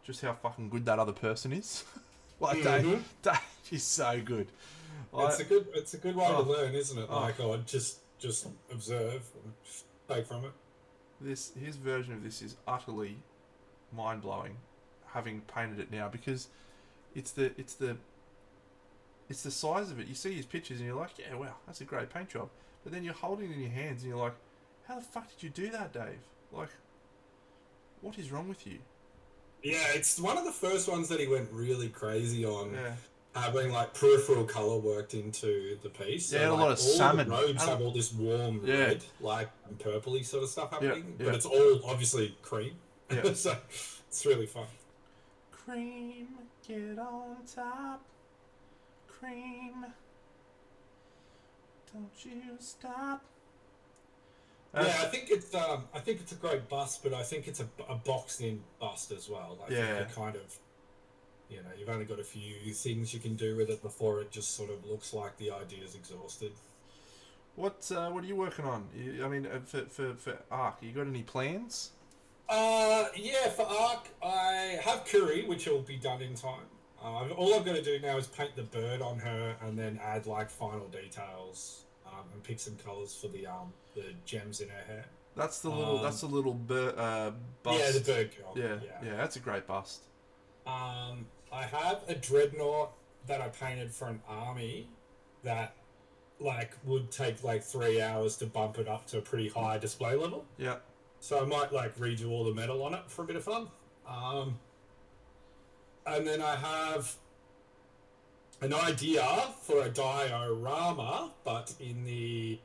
just how fucking good that other person is. Like Dave is so good. It's a good way to learn, isn't it? Like, just observe and take from it. His version of this is utterly mind blowing, having painted it now, because it's the size of it. You see his pictures and you're like, yeah, wow, that's a great paint job. But then you're holding it in your hands and you're like, how the fuck did you do that, Dave? Like, what is wrong with you? Yeah, it's one of the first ones that he went really crazy on. Yeah. Having like peripheral color worked into the piece. Yeah, So, a lot of salmon. The robes have all this warm red, like and purpley sort of stuff happening, yeah. but it's all obviously cream. Yeah. So it's really fun. Cream, get on top. Cream, don't you stop. Yeah, I think it's a great bust, but I think it's a boxed in bust as well. I think it kind of, you know, you've only got a few things you can do with it before it just sort of looks like the idea's exhausted. What are you working on? I mean, for Arc, you got any plans? Yeah, for Arc, I have Curry, which will be done in time. All I've got to do now is paint the bird on her and then add like final details and pick some colours for the gems in her hair. That's the little bust. Yeah, the bird girl. Yeah, that's a great bust. I have a dreadnought that I painted for an army that like would take like 3 hours to bump it up to a pretty high display level. Yeah. So I might like redo all the metal on it for a bit of fun. And then I have an idea for a diorama, but in the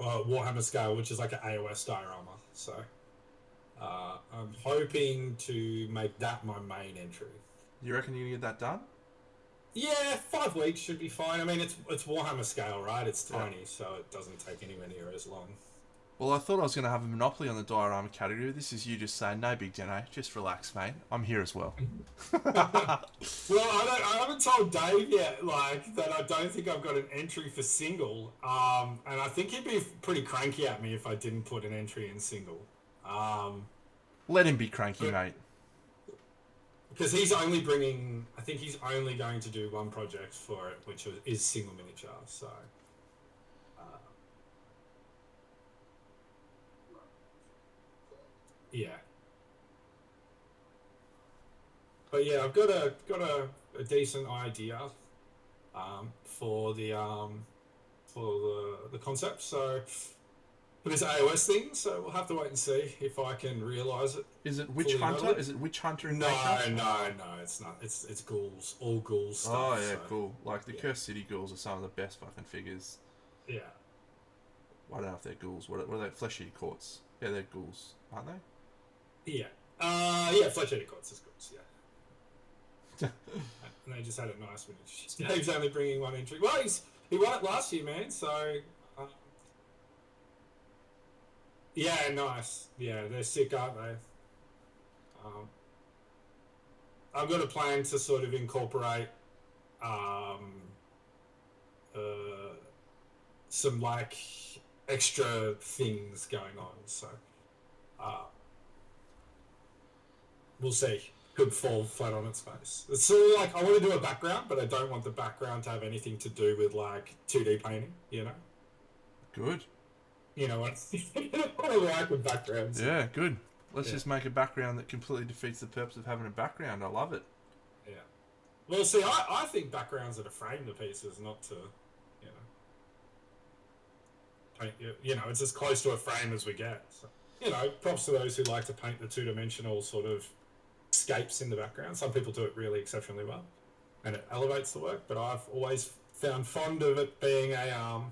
Warhammer scale, which is like an AOS diorama. So I'm hoping to make that my main entry. You reckon you can get that done? Yeah, 5 weeks should be fine. I mean, it's Warhammer scale, right? It's tiny, so it doesn't take anywhere near as long. Well, I thought I was going to have a monopoly on the diorama category. This is you just saying, no big Deno, just relax, mate. I'm here as well. Well, I haven't told Dave yet, like, that I don't think I've got an entry for single. And I think he'd be pretty cranky at me if I didn't put an entry in single. Let him be cranky, mate. Because he's only bringing... I think he's only going to do one project for it, which is single miniature, so... yeah. But yeah, I've got a decent idea for the concept. So for this AOS thing, so we'll have to wait and see if I can realise it. Is it Witch Hunter? Is it Witch Hunter in No, it's not. It's ghouls, all ghouls stuff. Oh yeah, cool. Like the Cursed City ghouls are some of the best fucking figures. Yeah. I don't know if they're ghouls. What are they? Flesh-eating courts. Yeah, they're ghouls, aren't they? Yeah. Yeah, flesh-eating courts is ghouls, yeah. And they just had it nice when Dave's only bringing one entry. Well, he won it last year, man, so... yeah, nice. Yeah, they're sick, aren't they? I've got a plan to sort of incorporate some, like, extra things going on, so... we'll see. Could fall flat on its face. It's sort of like, I want to do a background, but I don't want the background to have anything to do with, like, 2D painting, you know? Good. You know what I like with backgrounds. Yeah, good. Let's just make a background that completely defeats the purpose of having a background. I love it. Yeah. Well, see, I think backgrounds are to frame the pieces, not to, you know, paint, you know, it's as close to a frame as we get. So, you know, props to those who like to paint the two-dimensional sort of scapes in the background. Some people do it really exceptionally well, and it elevates the work. But I've always found fond of it being a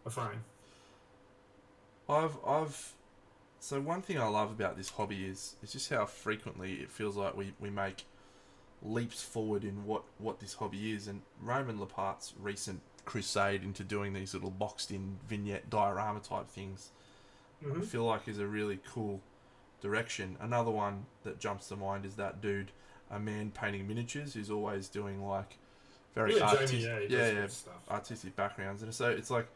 frame. So one thing I love about this hobby is just how frequently it feels like we make leaps forward in what this hobby is. And Roman Lepart's recent crusade into doing these little boxed in vignette diorama type things, I feel like is a really cool direction. Another one that jumps to mind is that dude, a man painting miniatures, who's always doing like very artistic backgrounds. And so it's like,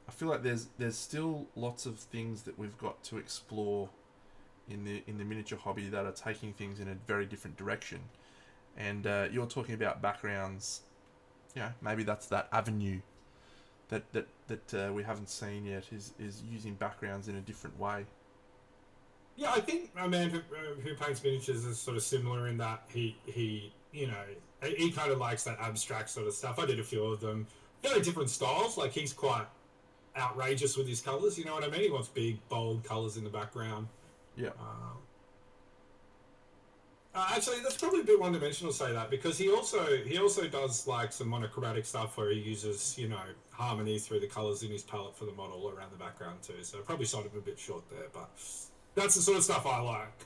I feel like there's still lots of things that we've got to explore in the miniature hobby that are taking things in a very different direction. And you're talking about backgrounds, maybe that's that avenue that we haven't seen yet, is using backgrounds in a different way. Yeah, I think a man who paints miniatures is sort of similar in that he kind of likes that abstract sort of stuff. I did a few of them, very different styles. Like he's quite outrageous with his colours. You know what I mean? He wants big, bold colours in the background. Yeah. Actually, that's probably a bit one-dimensional to say that, because he also does like some monochromatic stuff where he uses harmony through the colours in his palette for the model around the background too. So probably sort of a bit short there, but that's the sort of stuff I like.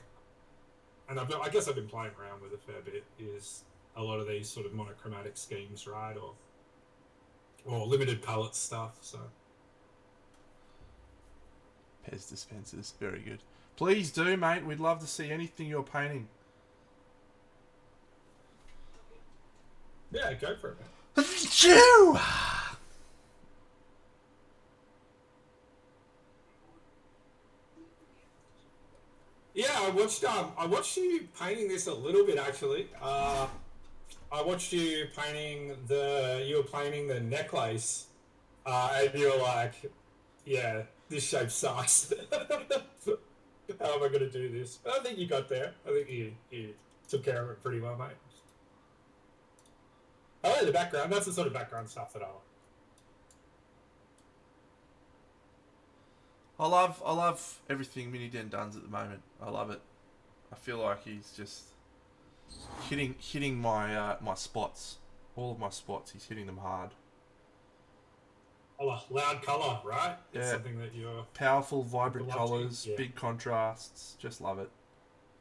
And I guess I've been playing around with a fair bit. Is a lot of these sort of monochromatic schemes, right, or limited palette stuff. So Pez dispensers, very good. Please do, mate. We'd love to see anything you're painting. Yeah, go for it, man. Achoo! Yeah, I watched you painting this a little bit actually. I watched you painting the necklace, and you were like, "Yeah, this shape sucks. How am I going to do this?" But I think you got there. I think you took care of it pretty well, mate. I like the background. That's the sort of background stuff that I like. I love everything Mini Den does at the moment. I love it. I feel like he's just hitting my my spots, all of my spots. He's hitting them hard. Loud colour, right? It's Yeah. something that you're Powerful, vibrant colours, big contrasts. Just love it.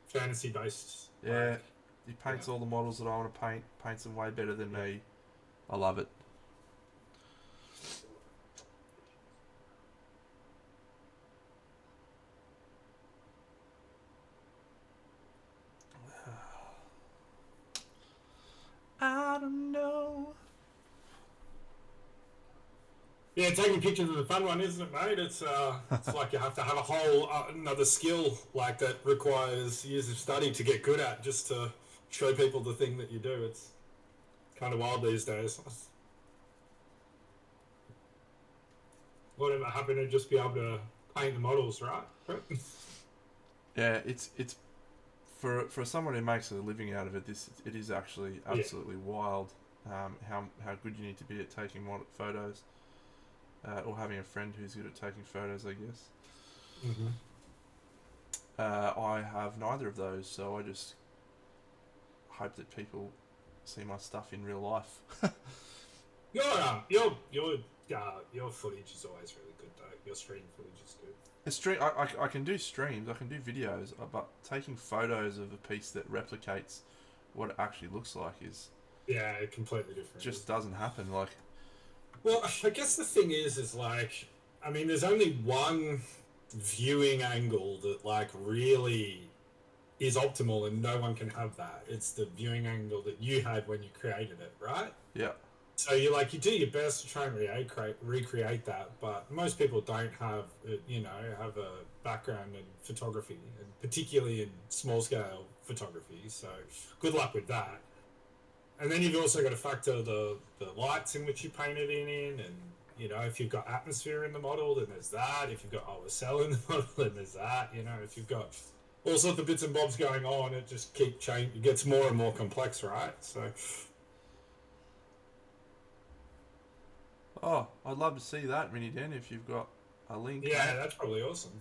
Fantasy based. Yeah. He paints all the models that I want to paint. Paints them way better than me. I love it. I don't know. Yeah, taking pictures is a fun one, isn't it, mate? It's like you have to have a whole another skill like that requires years of study to get good at, just to show people the thing that you do. It's kind of wild these days. Whatever happened to just be able to paint the models, right? Yeah, it's for someone who makes a living out of it. It is actually absolutely wild. How good you need to be at taking photos. Or having a friend who's good at taking photos, I guess. Mm-hmm. I have neither of those, so I just hope that people see my stuff in real life. Your footage is always really good, though. Your stream footage is good. I can do streams, I can do videos, but taking photos of a piece that replicates what it actually looks like is completely different. Just doesn't happen. Like. Well, I guess the thing is like, I mean, there's only one viewing angle that, like, really is optimal, and no one can have that. It's the viewing angle that you had when you created it, right? Yeah. So you do your best to try and recreate that, but most people don't have a background in photography, and particularly in small scale photography. So good luck with that. And then you've also got to factor the lights in which you paint it in, and if you've got atmosphere in the model, then there's that. If you've got OSL in the model, then there's that. If you've got all sorts of bits and bobs going on, it just it gets more and more complex, right? So. Oh, I'd love to see that, Mini Den, if you've got a link. Yeah, that's probably awesome.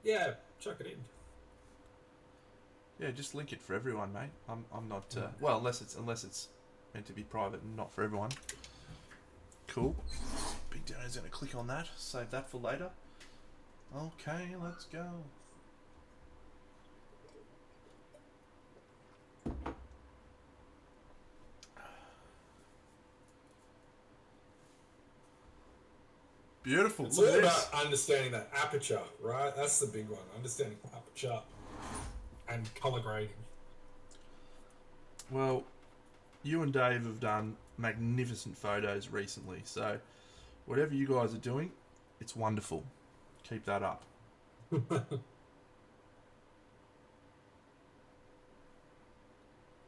Yeah, chuck it in. Yeah, just link it for everyone, mate. I'm not well, unless it's meant to be private and not for everyone. Cool. Big Dano's gonna click on that. Save that for later. Okay, let's go. Beautiful. It's Look all at about this. understanding that aperture, right? That's the big one. Understanding aperture and color grading. Well, you and Dave have done magnificent photos recently, so whatever you guys are doing, it's wonderful. Keep that up.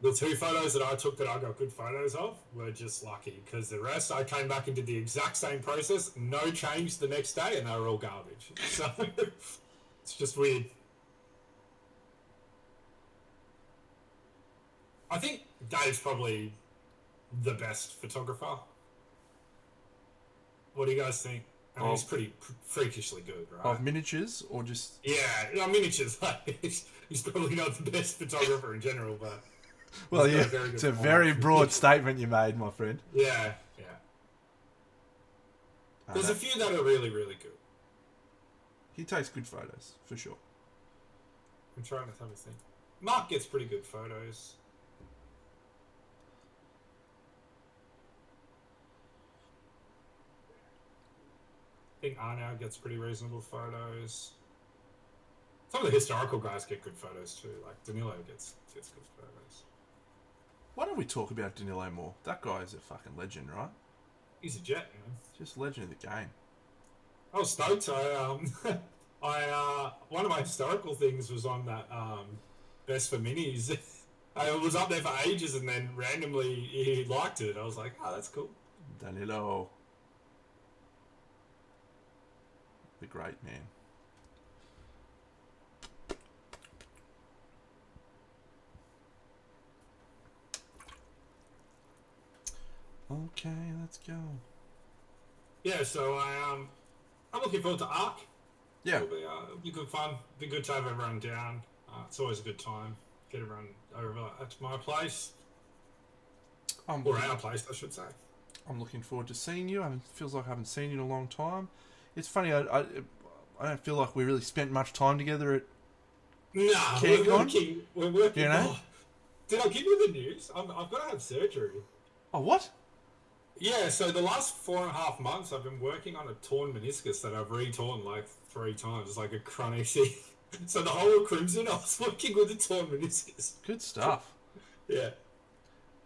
The two photos that I took that I got good photos of were just lucky because the rest I came back and did the exact same process, no change the next day, and they were all garbage. So it's just weird. I think Dave's probably the best photographer. What do you guys think? I mean, he's Of pretty freakishly good, right? of miniatures or just Yeah, miniatures. Like, he's probably not the best photographer in general, but well, he's got yeah, a very good it's a eye. very broad statement you made, my friend. Yeah, yeah. I There's know. a few that are really, really good. He takes good photos for sure. I'm trying to have a think. Mark gets pretty good photos. I think Arnow gets pretty reasonable photos. Some of the historical guys get good photos too. Like Danilo gets good photos. Why don't we talk about Danilo more? That guy is a fucking legend, right? He's a jet, man. Just legend of the game. I was stoked. One of my historical things was on that best for minis. I was up there for ages, and then randomly he liked it. I was like, oh, that's cool. Danilo, the great man. Okay, let's go. Yeah, so I'm looking forward to Arc. Yeah, It'll be good fun. Be good to have everyone down. It's always a good time. Get everyone over at my place, I'm or looking, our place, I should say. I'm looking forward to seeing you. Feels like I haven't seen you in a long time. It's funny. I don't feel like we really spent much time together at Nah, King we're on. working. We're working. You know? Oh, did I give you the news? I've got to have surgery. Oh, what? Yeah, so the last 4.5 months, I've been working on a torn meniscus that I've re-torn like 3 times. It's like a chronic thing. So the whole of Crimson, I was working with a torn meniscus. Good stuff. Yeah.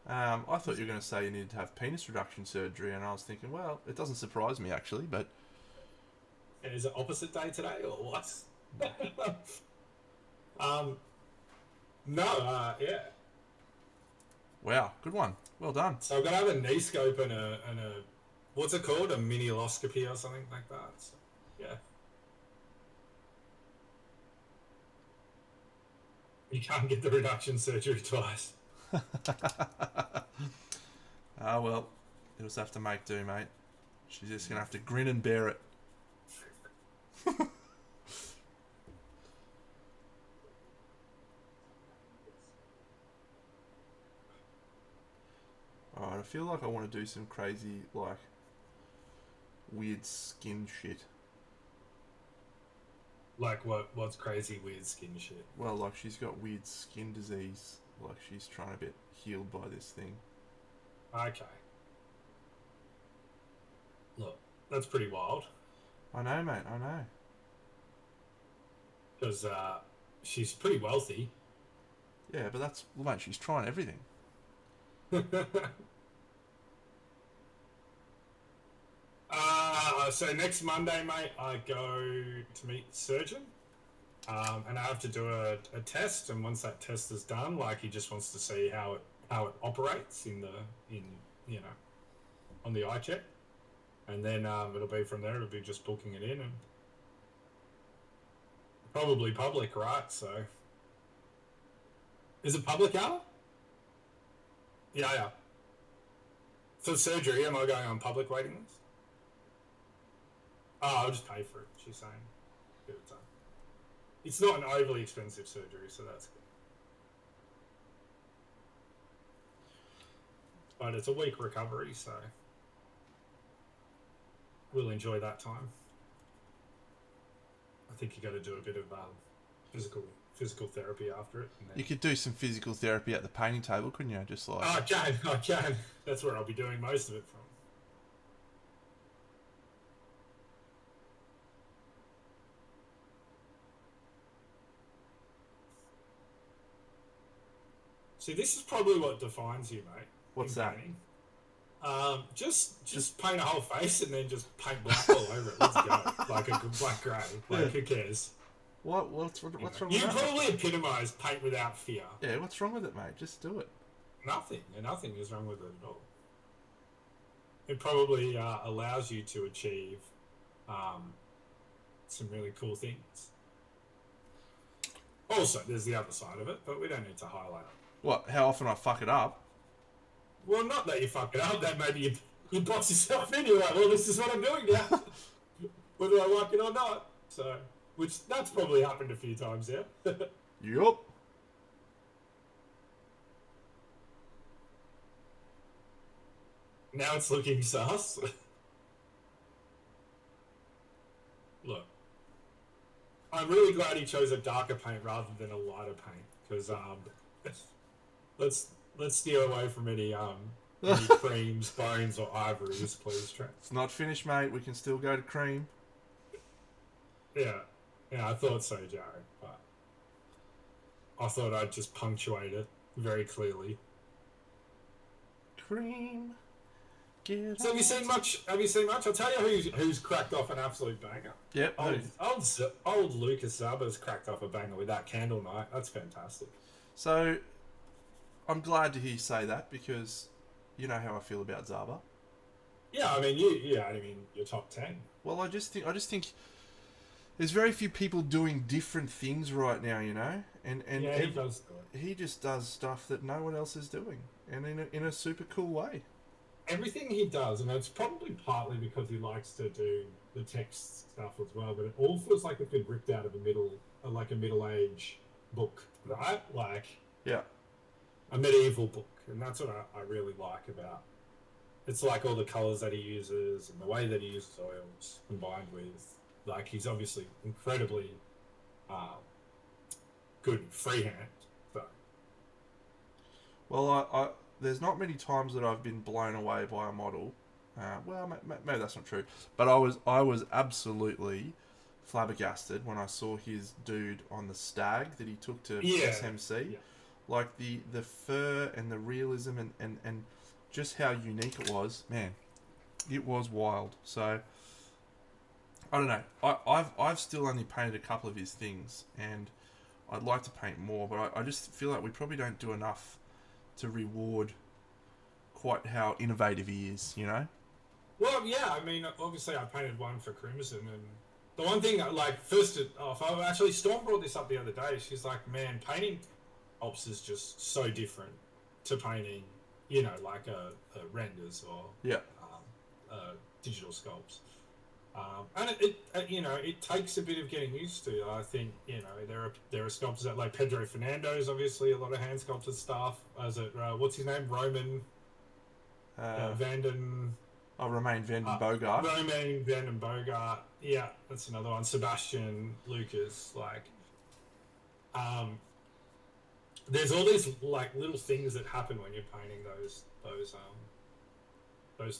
I thought you were going to say you needed to have penis reduction surgery, and I was thinking, well, it doesn't surprise me actually, but And is it opposite day today or what? um, no, yeah. wow, good one. Well done. So I've got to have a knee scope and a what's it called? A minioscopy or something like that. So, yeah. You can't get the reduction surgery twice. Ah, well, you'll just have to make do, mate. She's just going to have to grin and bear it. Alright, I feel like I want to do some crazy, like, weird skin shit. Like what's crazy weird skin shit? Well, like, she's got weird skin disease. Like, she's trying to get healed by this thing. Okay. Look, that's pretty wild. I know, mate, I know. Because she's pretty wealthy. Yeah, but that's, well, mate, she's trying everything. So next Monday, mate, I go to meet the surgeon. And I have to do a test, and once that test is done, like he just wants to see how it operates in on the eye check, and then it'll be from there. It'll be just booking it in, and probably public, right? So is it public hour? Yeah. For surgery, am I going on public waiting list? Oh, I'll just pay for it. She's saying, give it time. It's not an overly expensive surgery, so that's good. But it's a week recovery, so we'll enjoy that time. I think you got to do a bit of physical therapy after it. And then... You could do some physical therapy at the painting table, couldn't you? Just like... I can. That's where I'll be doing most of it from. See, this is probably what defines you, mate. What's that? Painting. Just paint a whole face and then just paint black all over it. Let's go. Like a good black grey. Like, who cares? What's wrong with that? You probably epitomise paint without fear. Yeah, what's wrong with it, mate? Just do it. Nothing. Nothing is wrong with it at all. It probably allows you to achieve some really cool things. Also, there's the other side of it, but we don't need to highlight it. What? How often I fuck it up? Well, not that you fuck it up, that maybe you box yourself in, you're like, well, this is what I'm doing now. Whether I like it or not. So, which, that's probably happened a few times, yeah? Yup. Now it's looking sus. Look. I'm really glad he chose a darker paint rather than a lighter paint, because, let's steer away from any creams, bones, or ivories, please, Trent. It's not finished, mate. We can still go to cream. Yeah, I thought so, Jared, but I thought I'd just punctuate it very clearly. Cream. So have you seen much? I'll tell you who's cracked off an absolute banger. Yep. Old Lucas Zaba's cracked off a banger with that Candle Night. That's fantastic. So, I'm glad to hear you say that because you know how I feel about Zaba. Yeah, I mean, you're top 10. Well, I just think there's very few people doing different things right now, you know, and yeah, he does. He just does stuff that no one else is doing, and in a super cool way. Everything he does, and it's probably partly because he likes to do the text stuff as well, but it all feels like it's been ripped out of a middle-age book, right? Like, yeah, a medieval book, and that's what I really like about. It's like all the colours that he uses and the way that he uses oils combined with, like, he's obviously incredibly good freehand. So, well, I there's not many times that I've been blown away by a model. Well, maybe that's not true, but I was absolutely flabbergasted when I saw his dude on the stag that he took to SMC. Yeah. Like the fur and the realism and just how unique it was, man. It was wild. So I don't know. I've still only painted a couple of his things, and I'd like to paint more, but I just feel like we probably don't do enough to reward quite how innovative he is, you know? Well, yeah, I mean, obviously I painted one for Crimson, and the one thing, like, first off, actually, Storm brought this up the other day. She's like, man, painting ops is just so different to painting, you know, like a renders or digital sculpts. And it takes a bit of getting used to. I think, you know, there are sculptors that, like Pedro Fernando's, obviously a lot of hand sculpted stuff. What's his name? Romain Vanden Bogart. Romain Vanden Bogart. Yeah, that's another one. Sebastian Lucas. Like, there's all these like little things that happen when you're painting those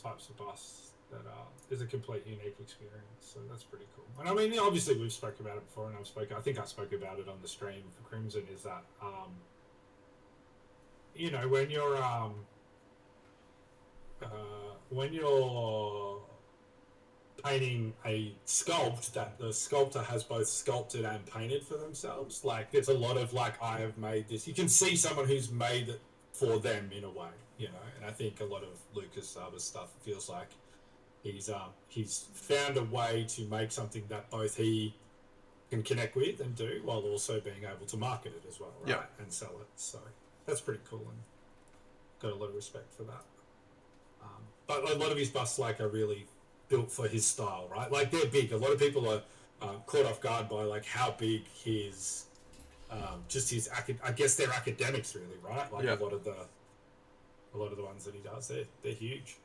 types of busts. That is a complete unique experience, so that's pretty cool. And I mean, obviously we've spoken about it before, and I think I spoke about it on the stream for Crimson. Is that you know, when you're painting a sculpt that the sculptor has both sculpted and painted for themselves, like there's a lot of like, I have made this. You can see someone who's made it for them in a way, you know. And I think a lot of Lucas Saba's stuff feels like he's found a way to make something that both he can connect with and do, while also being able to market it as well, right? Yeah. And sell it. So that's pretty cool, and got a lot of respect for that. But a lot of his busts are really built for his style, right? Like, they're big. A lot of people are caught off guard by like how big his I guess they're academics, really, right? Like, a lot of the ones that he does, they're huge.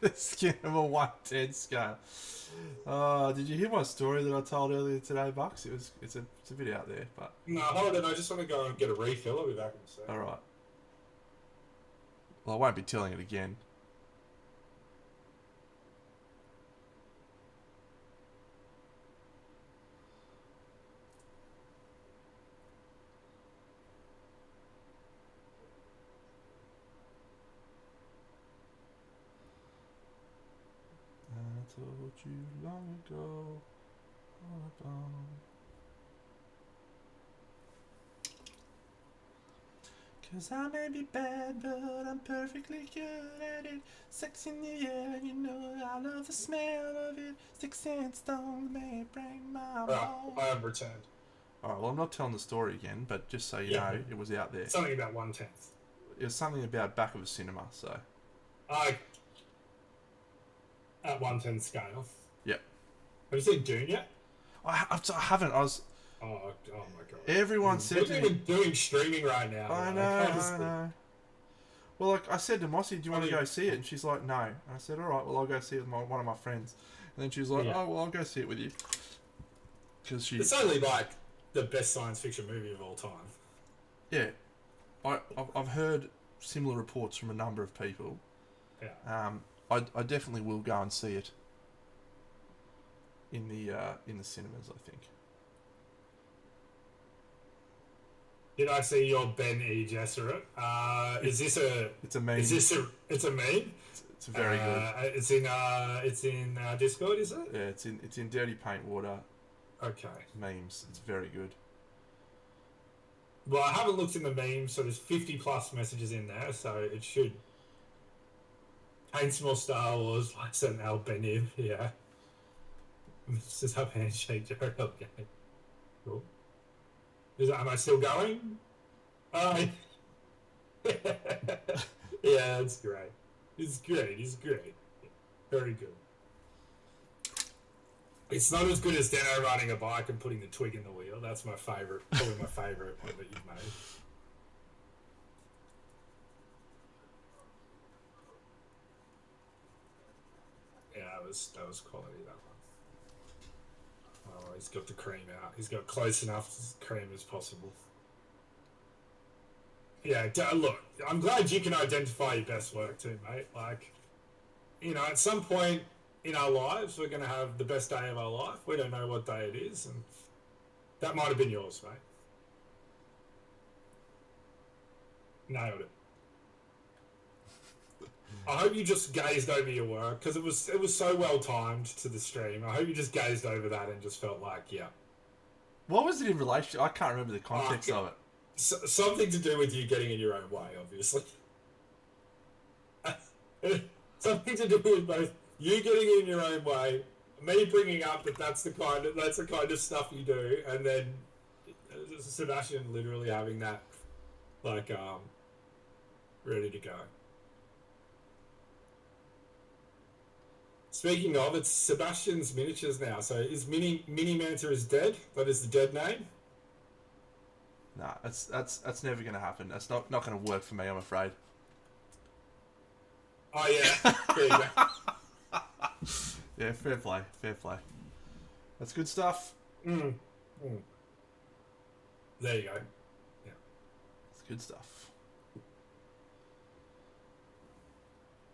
The skin of a 110 scale. Did you hear my story that I told earlier today, Bucks? It's a bit out there, but No, hold on. I just want to go and get a refill. I'll be back in a second. all right. Well, I won't be telling it again. I told you long ago. All about. Cause I may be bad, but I'm perfectly good at it. Sex in the air, you know I love the smell of it. Sticks and stones may break my bones. I have returned. Alright, well, I'm not telling the story again, but just so you know, it was out there. Something about 1/10. It was something about back of a cinema, so. At 1/10 scale. Yep. Have you seen Dune yet? I haven't. I was. Oh my god. Everyone said to me. We're even doing streaming right now. I know. Well, like I said to Mossy, do you want to go see it? And she's like, no. And I said, all right, well, I'll go see it with one of my friends. And then she was like, oh, well, I'll go see it with you. Because It's only like the best science fiction movie of all time. Yeah. I've heard similar reports from a number of people. Yeah. I definitely will go and see it in the cinemas, I think. Did I see your Ben E. Gesserit? Is this a? It's a meme. It's a meme. It's very good. It's in Discord, is it? Yeah, it's in Dirty Paint Water. Okay. Memes. It's very good. Well, I haven't looked in the memes, so there's 50 plus messages in there, so it should. Paints more Star Wars, likes an Albanian, yeah. Mrs. Up Handshake, Jared, okay. Cool. Am I still going? Yeah, that's great. It's great. Very good. It's not as good as Dano riding a bike and putting the twig in the wheel. That's my favourite, probably my favourite one that you've made. Yeah, that was quality, that one. Oh, he's got the cream out. He's got close enough cream as possible. Yeah, look, I'm glad you can identify your best work too, mate. Like, you know, at some point in our lives, we're going to have the best day of our life. We don't know what day it is, and that might have been yours, mate. Nailed it. I hope you just gazed over your work, because it was so well timed to the stream. I hope you just gazed over that and just felt like, yeah. What was it in relation? I can't remember the context of it. Something to do with you getting in your own way, obviously. Something to do with both you getting in your own way, me bringing up that that's the kind of stuff you do, and then Sebastian literally having that, like, ready to go. Speaking of, it's Sebastian's miniatures now. So is Mini Manta is dead? That is the dead name? Nah, that's never going to happen. That's not going to work for me, I'm afraid. Oh, yeah. There you go. Yeah, fair play. That's good stuff. There you go. Yeah. It's good stuff.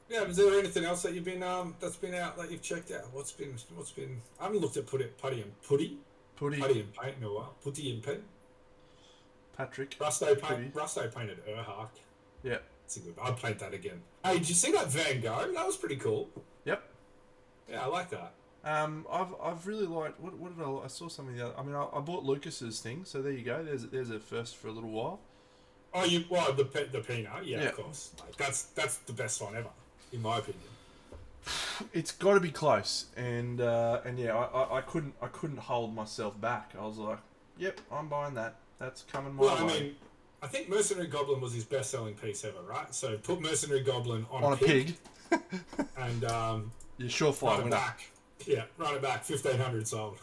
Yeah, is there anything else that you've been that's been out that you've checked out? What's been? I haven't looked at Putty and Paint in a while. Putty and Pen. Patrick. Rusto painted Erhard. Yeah. That's a good. I'd paint that again. Hey, did you see that Van Gogh? That was pretty cool. Yep. Yeah, I like that. I've really liked what did I saw something the other. I mean, I bought Lucas's thing, so there you go. There's a first for a little while. Oh, the Pinot, yeah, of course. Like, that's the best one ever, in my opinion. It's got to be close, and yeah, I couldn't hold myself back. I was like, yep, I'm buying that. That's coming my way. I mean, I think Mercenary Goblin was his best-selling piece ever, right? So put Mercenary Goblin on a pig. And you're surefire winner. Back. Yeah, run it back. 1,500 sold.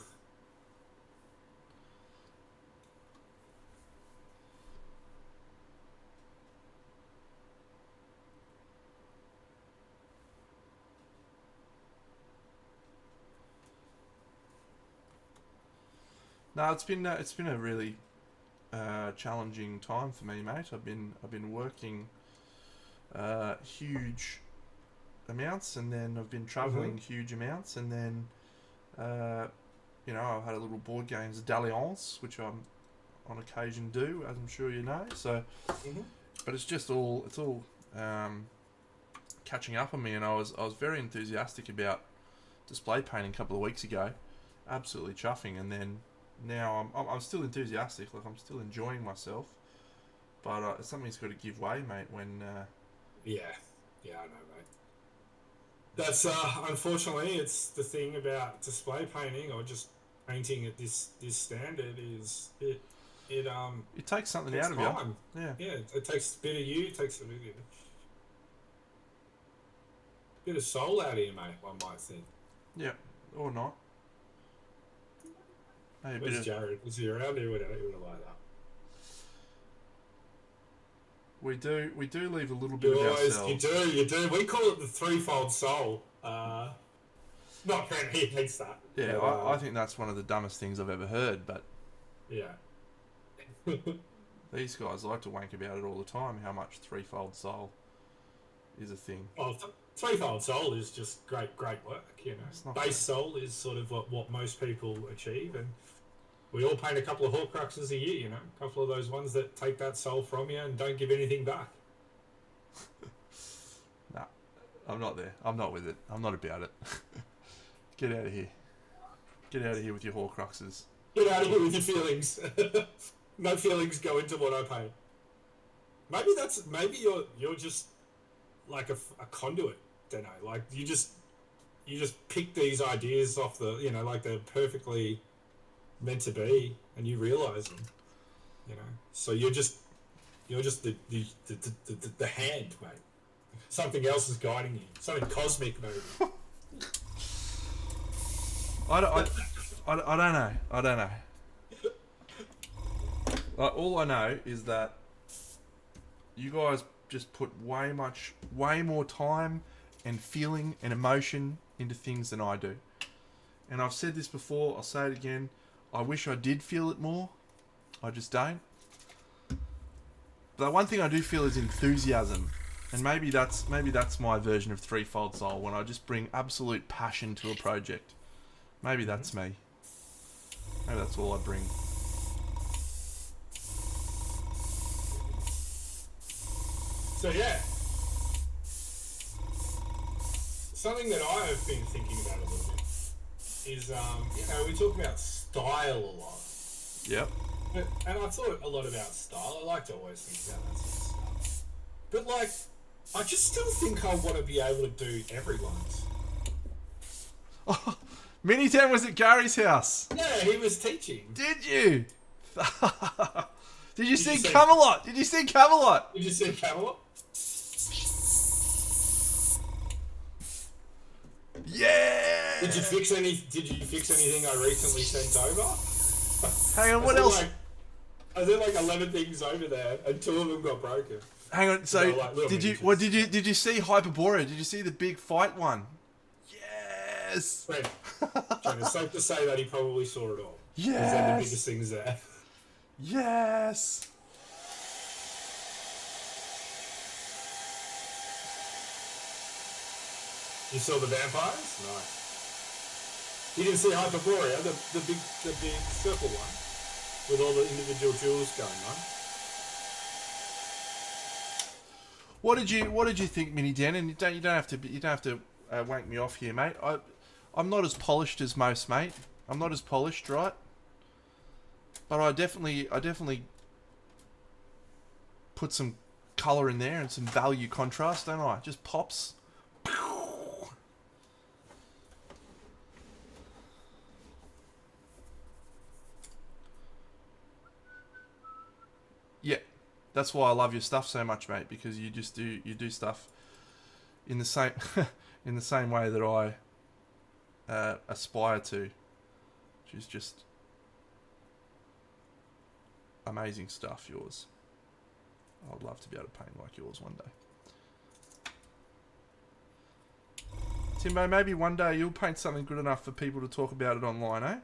No, it's been a really challenging time for me, mate. I've been working huge amounts, and then I've been travelling huge amounts, and then you know, I've had a little board games dalliance, which I'm on occasion do, as I'm sure you know. So, but it's all catching up on me, and I was very enthusiastic about display painting a couple of weeks ago, absolutely chuffing, and then now I'm still enthusiastic, like I'm still enjoying myself, but something's got to give way, mate. When Yeah, yeah, I know, mate. That's unfortunately, it's the thing about display painting or just painting at this standard is it takes something takes out of time. you, yeah, Yeah, it takes a bit of you, it takes a bit of soul out of you, mate. One might think. yeah, or not. Hey, a bit Where's of, Jared? Was he around here? Would have liked that. we do leave a little bit You of always, ourselves. you do. We call it the threefold soul. Not apparently he hates that. Yeah, But, I think that's one of the dumbest things I've ever heard, but yeah. these guys like to wank about it all the time, how much threefold soul is a thing. Well, threefold soul is just great work, you It's know. not Base great. soul is sort of what most people achieve, and we all paint a couple of Horcruxes a year, you know. A couple of those ones that take that soul from you and don't give anything back. Nah, I'm not there. I'm not with it. I'm not about it. Get out of here. Get out of here with your Horcruxes. Get out of here with your feelings. No feelings go into what I paint. Maybe you're just like a conduit. Don't know. Like you just pick these ideas off the, you know, like they're perfectly meant to be, and you realize them. You know, so you're just the hand, mate. Something else is guiding you. Something cosmic, maybe. I don't know. I don't know. Like, all I know is that you guys just put way more time and feeling and emotion into things than I do. And I've said this before, I'll say it again. I wish I did feel it more. I just don't. But one thing I do feel is enthusiasm. And maybe that's my version of threefold soul, when I just bring absolute passion to a project. Maybe that's me. Maybe that's all I bring. So yeah, something that I have been thinking about a little bit is, you know, we talk about style a lot. Yep. And I thought a lot about style. I like to always think about that sort of stuff. But like, I just still think I want to be able to do everyone's. Oh, Mini Town was at Gary's house. Yeah, he was teaching. Did you? Did you see you say- Camelot? Did you see Camelot? Did you see Camelot? Yeah. Did you fix anything I recently sent over? Hang on, what else? I did like 11 things over there, and 2 of them got broken. Hang on. So, They're like little did you see Hyperborea? Did you see the big fight one? Yes. Fred, it's safe to say that he probably saw it all. Yes. Because they're the biggest things there. Yes. You saw the vampires? Nice. You didn't see Hyperborea, the big circle one, with all the individual jewels going on. What did you think, Mini Dan? And you don't have to wank me off here, mate. I'm not as polished as most, mate. I'm not as polished, right? But I definitely put some colour in there and some value contrast, don't I? Just pops. Yeah, that's why I love your stuff so much, mate. Because you do stuff in the same in the same way that I aspire to, which is just amazing stuff. Yours, I'd love to be able to paint like yours one day. Timbo, maybe one day you'll paint something good enough for people to talk about it online, eh?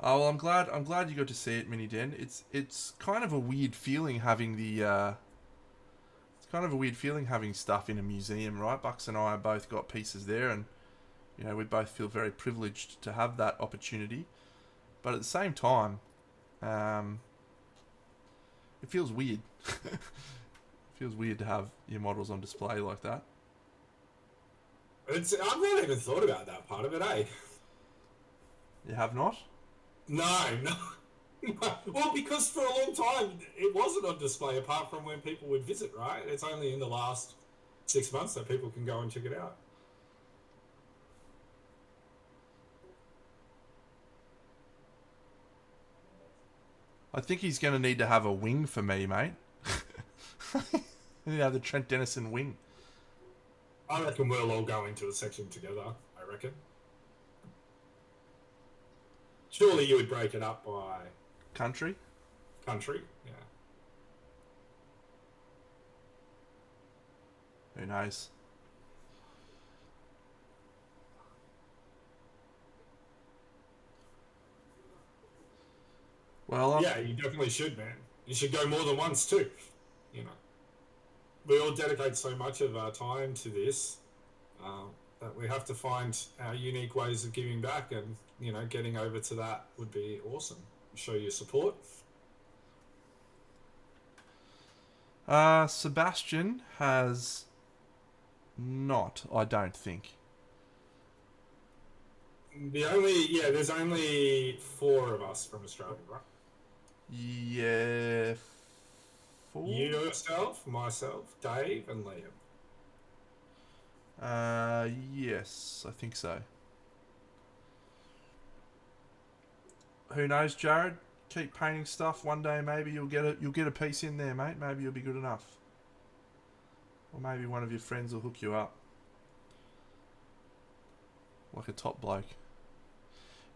Oh, well, I'm glad you got to see it, Mini Den. It's kind of a weird feeling having the. It's kind of a weird feeling having stuff in a museum, right? Bucks and I both got pieces there, and we both feel very privileged to have that opportunity. But at the same time, um, it feels weird. It feels weird to have your models on display like that. I've not even thought about that part of it, eh? You have not? No, no. Well, because for a long time it wasn't on display apart from when people would visit, right? It's only in the last 6 months that people can go and check it out. I think he's going to need to have a wing for me, mate. I need to have the Trent Dennison wing. I reckon we'll all go into a section together, I reckon. Surely you would break it up by Country? country, yeah. Who knows? Well, Yeah, you definitely should, man. You should go more than once too. You know, we all dedicate so much of our time to this that we have to find our unique ways of giving back, and getting over to that would be awesome. Show your support. Sebastian has not, I don't think. There's only 4 of us from Australia, right? Yeah, four? Yourself, myself, Dave, and Liam. Yes, I think so. Who knows, Jared? Keep painting stuff. One day, maybe you'll get a piece in there, mate. Maybe you'll be good enough, or maybe one of your friends will hook you up, like a top bloke.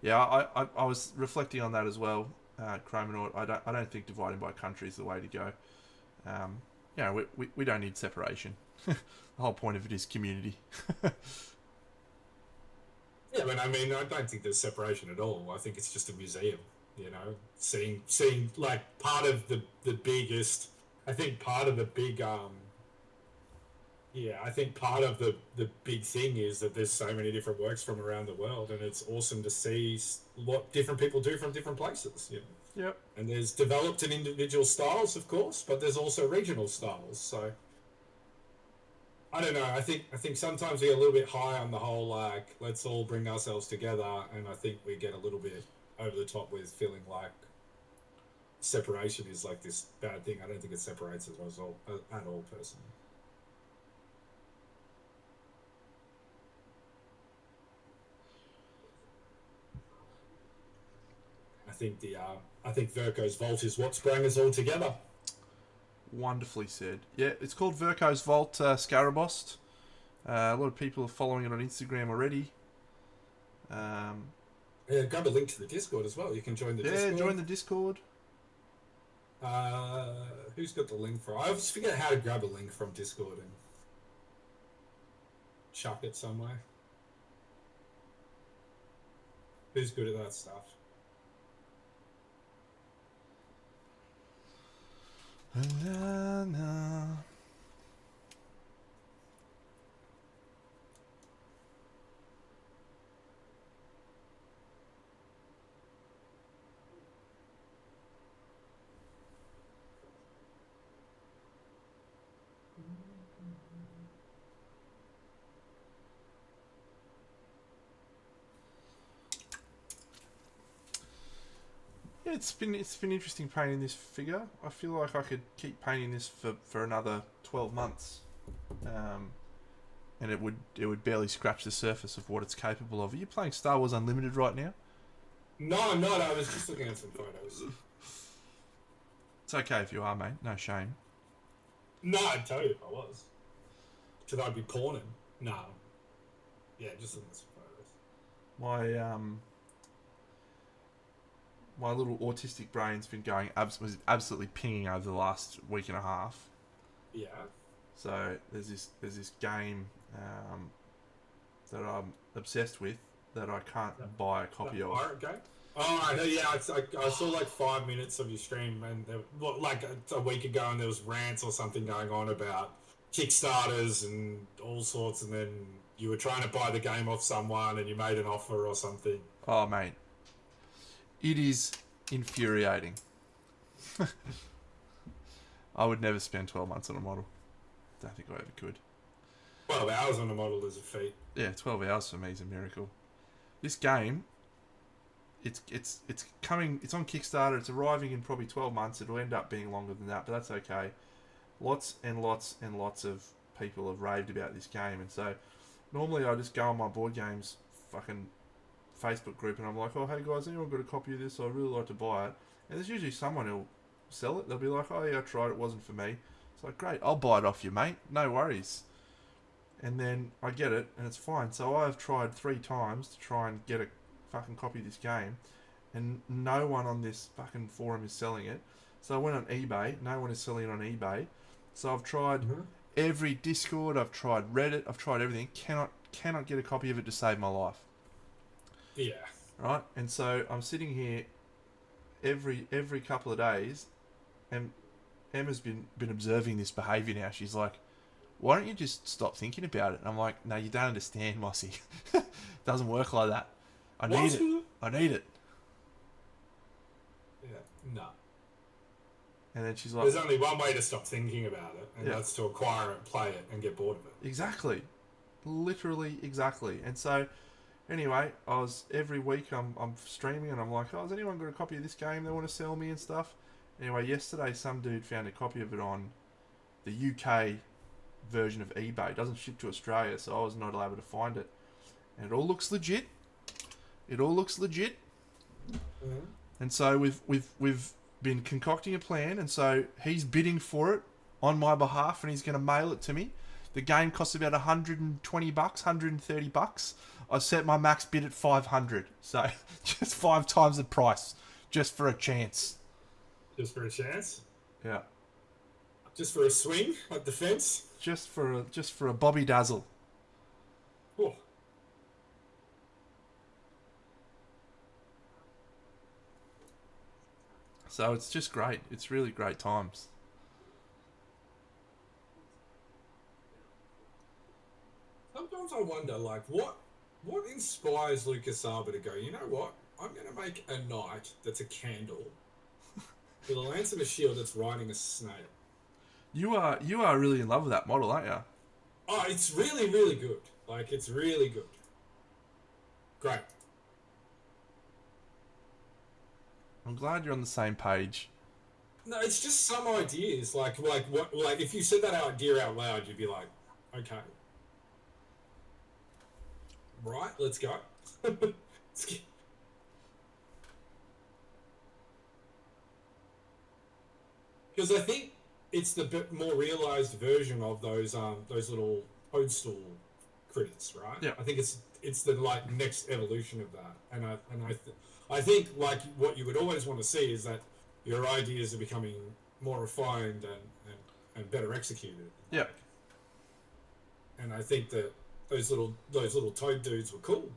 Yeah, I was reflecting on that as well, Chromanaut. I don't think dividing by country is the way to go. We don't need separation. The whole point of it is community. Yeah, but I mean, I don't think there's separation at all. I think it's just a museum. Seeing like part of the biggest. I think part of the big. I think part of the big thing is that there's so many different works from around the world, and it's awesome to see what different people do from different places. Yep. And there's developed in individual styles, of course, but there's also regional styles. So I don't know. I think sometimes we get a little bit high on the whole like let's all bring ourselves together, and I think we get a little bit over the top with feeling like separation is like this bad thing. I don't think it separates us all at all, personally. I think Verco's Vault is what sprang us all together. Wonderfully said. Yeah, it's called Verco's Vault, Scarabost. A lot of people are following it on Instagram already. Yeah, grab a link to the Discord as well. You can join the Discord. Yeah, join the Discord. Who's got the link for? I always forget how to grab a link from Discord and chuck it somewhere. Who's good at that stuff? Yeah, it's been interesting painting this figure. I feel like I could keep painting this for another 12 months, and it would barely scratch the surface of what it's capable of. Are you playing Star Wars Unlimited right now? No, I'm not. I was just looking at some photos. It's okay if you are, mate. No shame. No, I'd tell you if I was. Should I be porning? No. Yeah, just looking at some photos. My little autistic brain's been going was absolutely pinging over the last week and a half. Yeah. So there's this game that I'm obsessed with that I can't buy a copy of. Pirate game? Oh, yeah, I saw like 5 minutes of your stream, and like a week ago, and there was rants or something going on about Kickstarters and all sorts, and then you were trying to buy the game off someone, and you made an offer or something. Oh, mate. It is infuriating. I would never spend 12 months on a model. Don't think I ever could. 12 hours on a model is a feat. Yeah, 12 hours for me is a miracle. This game, it's coming. It's on Kickstarter. It's arriving in probably 12 months. It'll end up being longer than that, but that's okay. Lots and lots and lots of people have raved about this game, and so normally I just go on my board games fucking Facebook group and I'm like, oh hey guys, anyone got a copy of this? I'd really like to buy it. And there's usually someone who'll sell it. They'll be like, oh yeah, I tried it, wasn't for me. It's like, great, I'll buy it off you, mate. No worries. And then I get it, and it's fine. So I've tried 3 times to try and get a fucking copy of this game, and no one on this fucking forum is selling it. So I went on eBay. No one is selling it on eBay. So I've tried every Discord. I've tried Reddit. I've tried everything. Cannot get a copy of it to save my life. Yeah. Right, and so I'm sitting here every couple of days, and Emma's been observing this behaviour now. She's like, why don't you just stop thinking about it? And I'm like, no, you don't understand, Mossy. Doesn't work like that. I need it. I need it. Yeah, no. And then she's like, there's only one way to stop thinking about it, and that's to acquire it, play it, and get bored of it. Exactly. Literally exactly. And so, anyway, every week I'm streaming, and I'm like, oh, has anyone got a copy of this game they want to sell me and stuff? Anyway, yesterday some dude found a copy of it on the UK version of eBay. It doesn't ship to Australia, so I was not able to find it. And it all looks legit. And so we've been concocting a plan, and so he's bidding for it on my behalf, and he's going to mail it to me. The game costs about $120, $130. I set my max bid at $500, so just 5 times the price, just for a chance. Just for a chance? Yeah. Just for a swing at the fence? Just for a Bobby Dazzle. Oh. So it's just great. It's really great times. Sometimes I wonder, like, what inspires Lucas Arbour to go, you know what? I'm going to make a knight that's a candle with a lance and a shield that's riding a snail. You are really in love with that model, aren't you? Oh, it's really, really good. Like, it's really good. Great. I'm glad you're on the same page. No, it's just some ideas. Like if you said that idea out loud, you'd be like, okay. Right, let's go. Because I think it's the bit more realized version of those little toadstool critters, right? Yeah. I think it's the like next evolution of that, and I think like what you would always want to see is that your ideas are becoming more refined and better executed. Yeah. And I think that those little toad dudes were cool,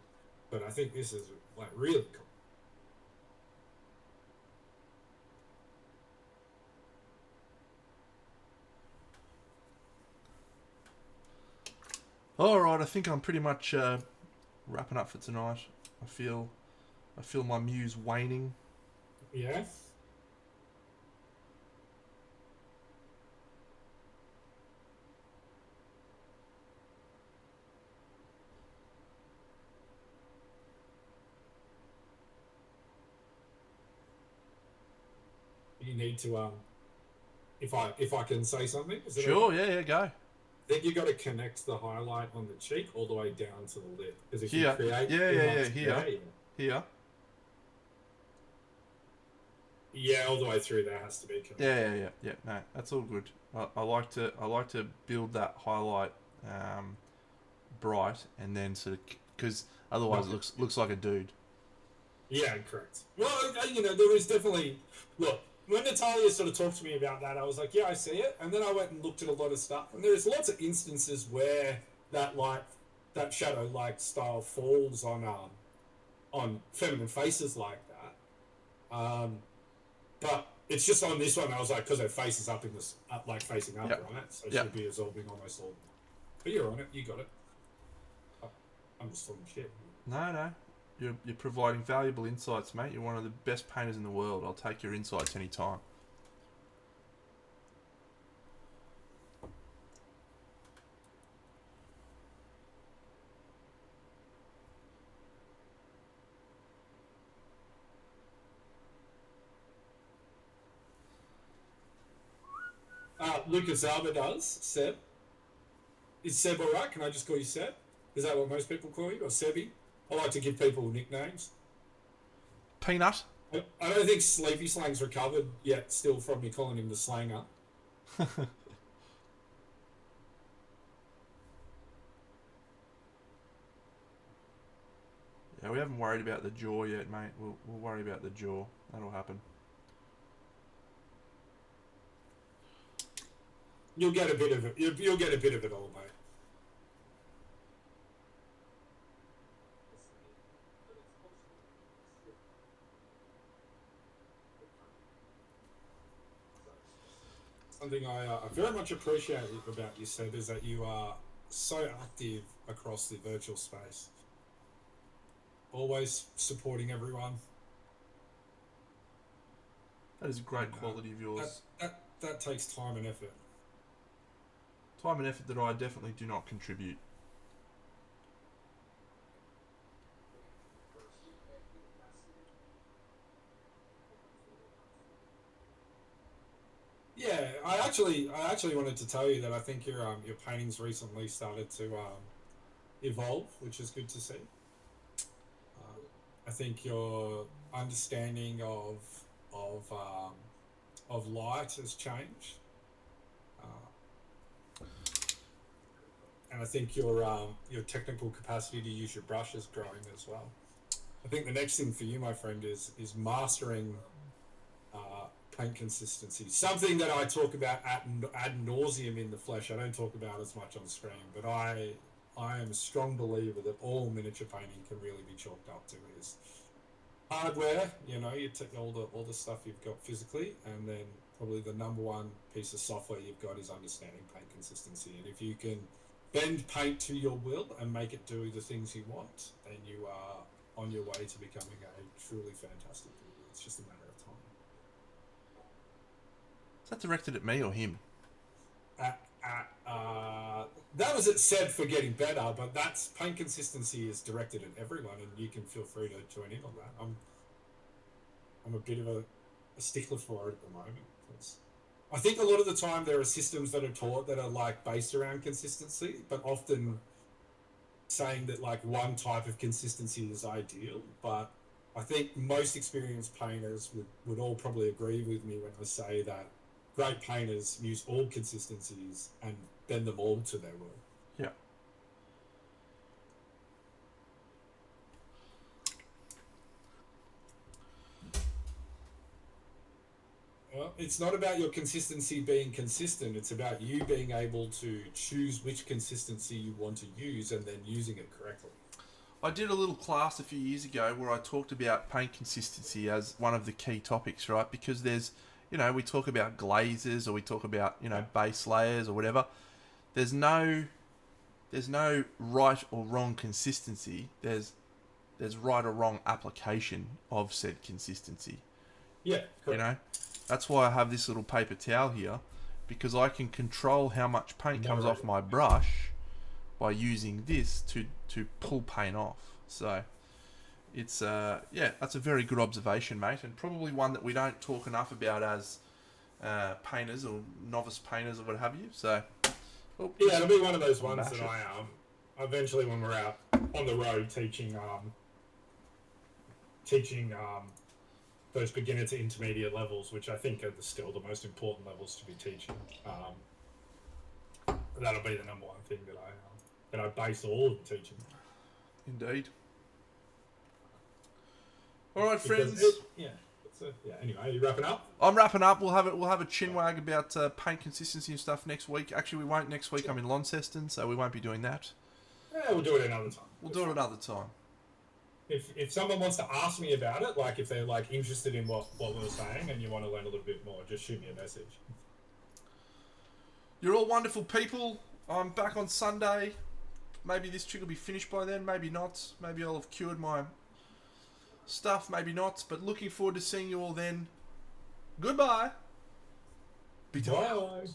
but I think this is like really cool. All right, I think I'm pretty much wrapping up for tonight. I feel my muse waning. Yeah. You need to if I can say something. Is it Sure, okay? yeah, go. I think you got to connect the highlight on the cheek all the way down to the lip. Because if Here. you create... Here. Yeah, all the way through there has to be connected. Yeah. No, that's all good. I like to build that highlight bright, and then sort of, because otherwise it looks like a dude. Yeah, correct. Well, there is definitely... Look, when Natalia sort of talked to me about that, I was like, yeah, I see it. And then I went and looked at a lot of stuff. And there's lots of instances where that shadow-like style falls on feminine faces like that. But it's just on this one, I was like, because her face is up in this, like facing up, Yep. right? So Yep. she'll be absorbing almost all. But you're on it. You got it. I'm just talking shit. No. You're providing valuable insights, mate. You're one of the best painters in the world. I'll take your insights anytime. Lucas Alba does. Seb. Is Seb alright? Can I just call you Seb? Is that what most people call you? Or Sebby? I like to give people nicknames. Peanut? I don't think Sleepy Slang's recovered yet still from me calling him the Slanger. Yeah, we haven't worried about the jaw yet, mate. We'll worry about the jaw. That'll happen. You'll get a bit of it. You'll get a bit of it all, mate. Something I very much appreciate about you, Seb, is that you are so active across the virtual space. Always supporting everyone. That is a great quality of yours. That takes time and effort. Time and effort that I definitely do not contribute. Yeah, I actually wanted to tell you that I think your paintings recently started to evolve, which is good to see. I think your understanding of light has changed, and I think your technical capacity to use your brush is growing as well. I think the next thing for you, my friend, is mastering paint consistency. Something that I talk about ad nauseum in the flesh. I don't talk about as much on screen, but I am a strong believer that all miniature painting can really be chalked up to is hardware. You know, you take all the stuff you've got physically, and then probably the number one piece of software you've got is understanding paint consistency. And if you can bend paint to your will and make it do the things you want, then you are on your way to becoming a truly fantastic painter. It's just a matter of time. Is that directed at me or him? That was it said for getting better, but that's paint consistency is directed at everyone, and you can feel free to join in on that. I'm a bit of a stickler for it at the moment. I think a lot of the time there are systems that are taught that are like based around consistency, but often saying that like one type of consistency is ideal. But I think most experienced painters would all probably agree with me when I say that great painters use all consistencies and bend them all to their will. Yeah. Well, it's not about your consistency being consistent. It's about you being able to choose which consistency you want to use and then using it correctly. I did a little class a few years ago where I talked about paint consistency as one of the key topics, right? Because there's, you know, we talk about glazes or we talk about, you know, base layers or whatever. There's no right or wrong consistency. There's right or wrong application of said consistency. Yeah, correct. You know, that's why I have this little paper towel here, because I can control how much paint comes off my brush by using this to pull paint off. So it's that's a very good observation, mate, and probably one that we don't talk enough about as painters or novice painters or what have you. So yeah, it'll be one of those ones that I eventually, when we're out on the road teaching those beginner to intermediate levels, which I think are still the most important levels to be teaching. That'll be the number one thing that I base all of the teaching. Indeed. All right, friends. Anyway, are you wrapping up? I'm wrapping up. We'll have a chinwag about paint consistency and stuff next week. Actually, we won't next week. I'm in Launceston, so we won't be doing that. Yeah, we'll do it another time. We'll do it another time. if someone wants to ask me about it, like if they're like interested in what we were saying and you want to learn a little bit more, just shoot me a message. You're all wonderful people. I'm back on Sunday. Maybe this trick will be finished by then. Maybe not. Maybe I'll have cured my stuff. Maybe not. But looking forward to seeing you all then. Goodbye. Be Bye.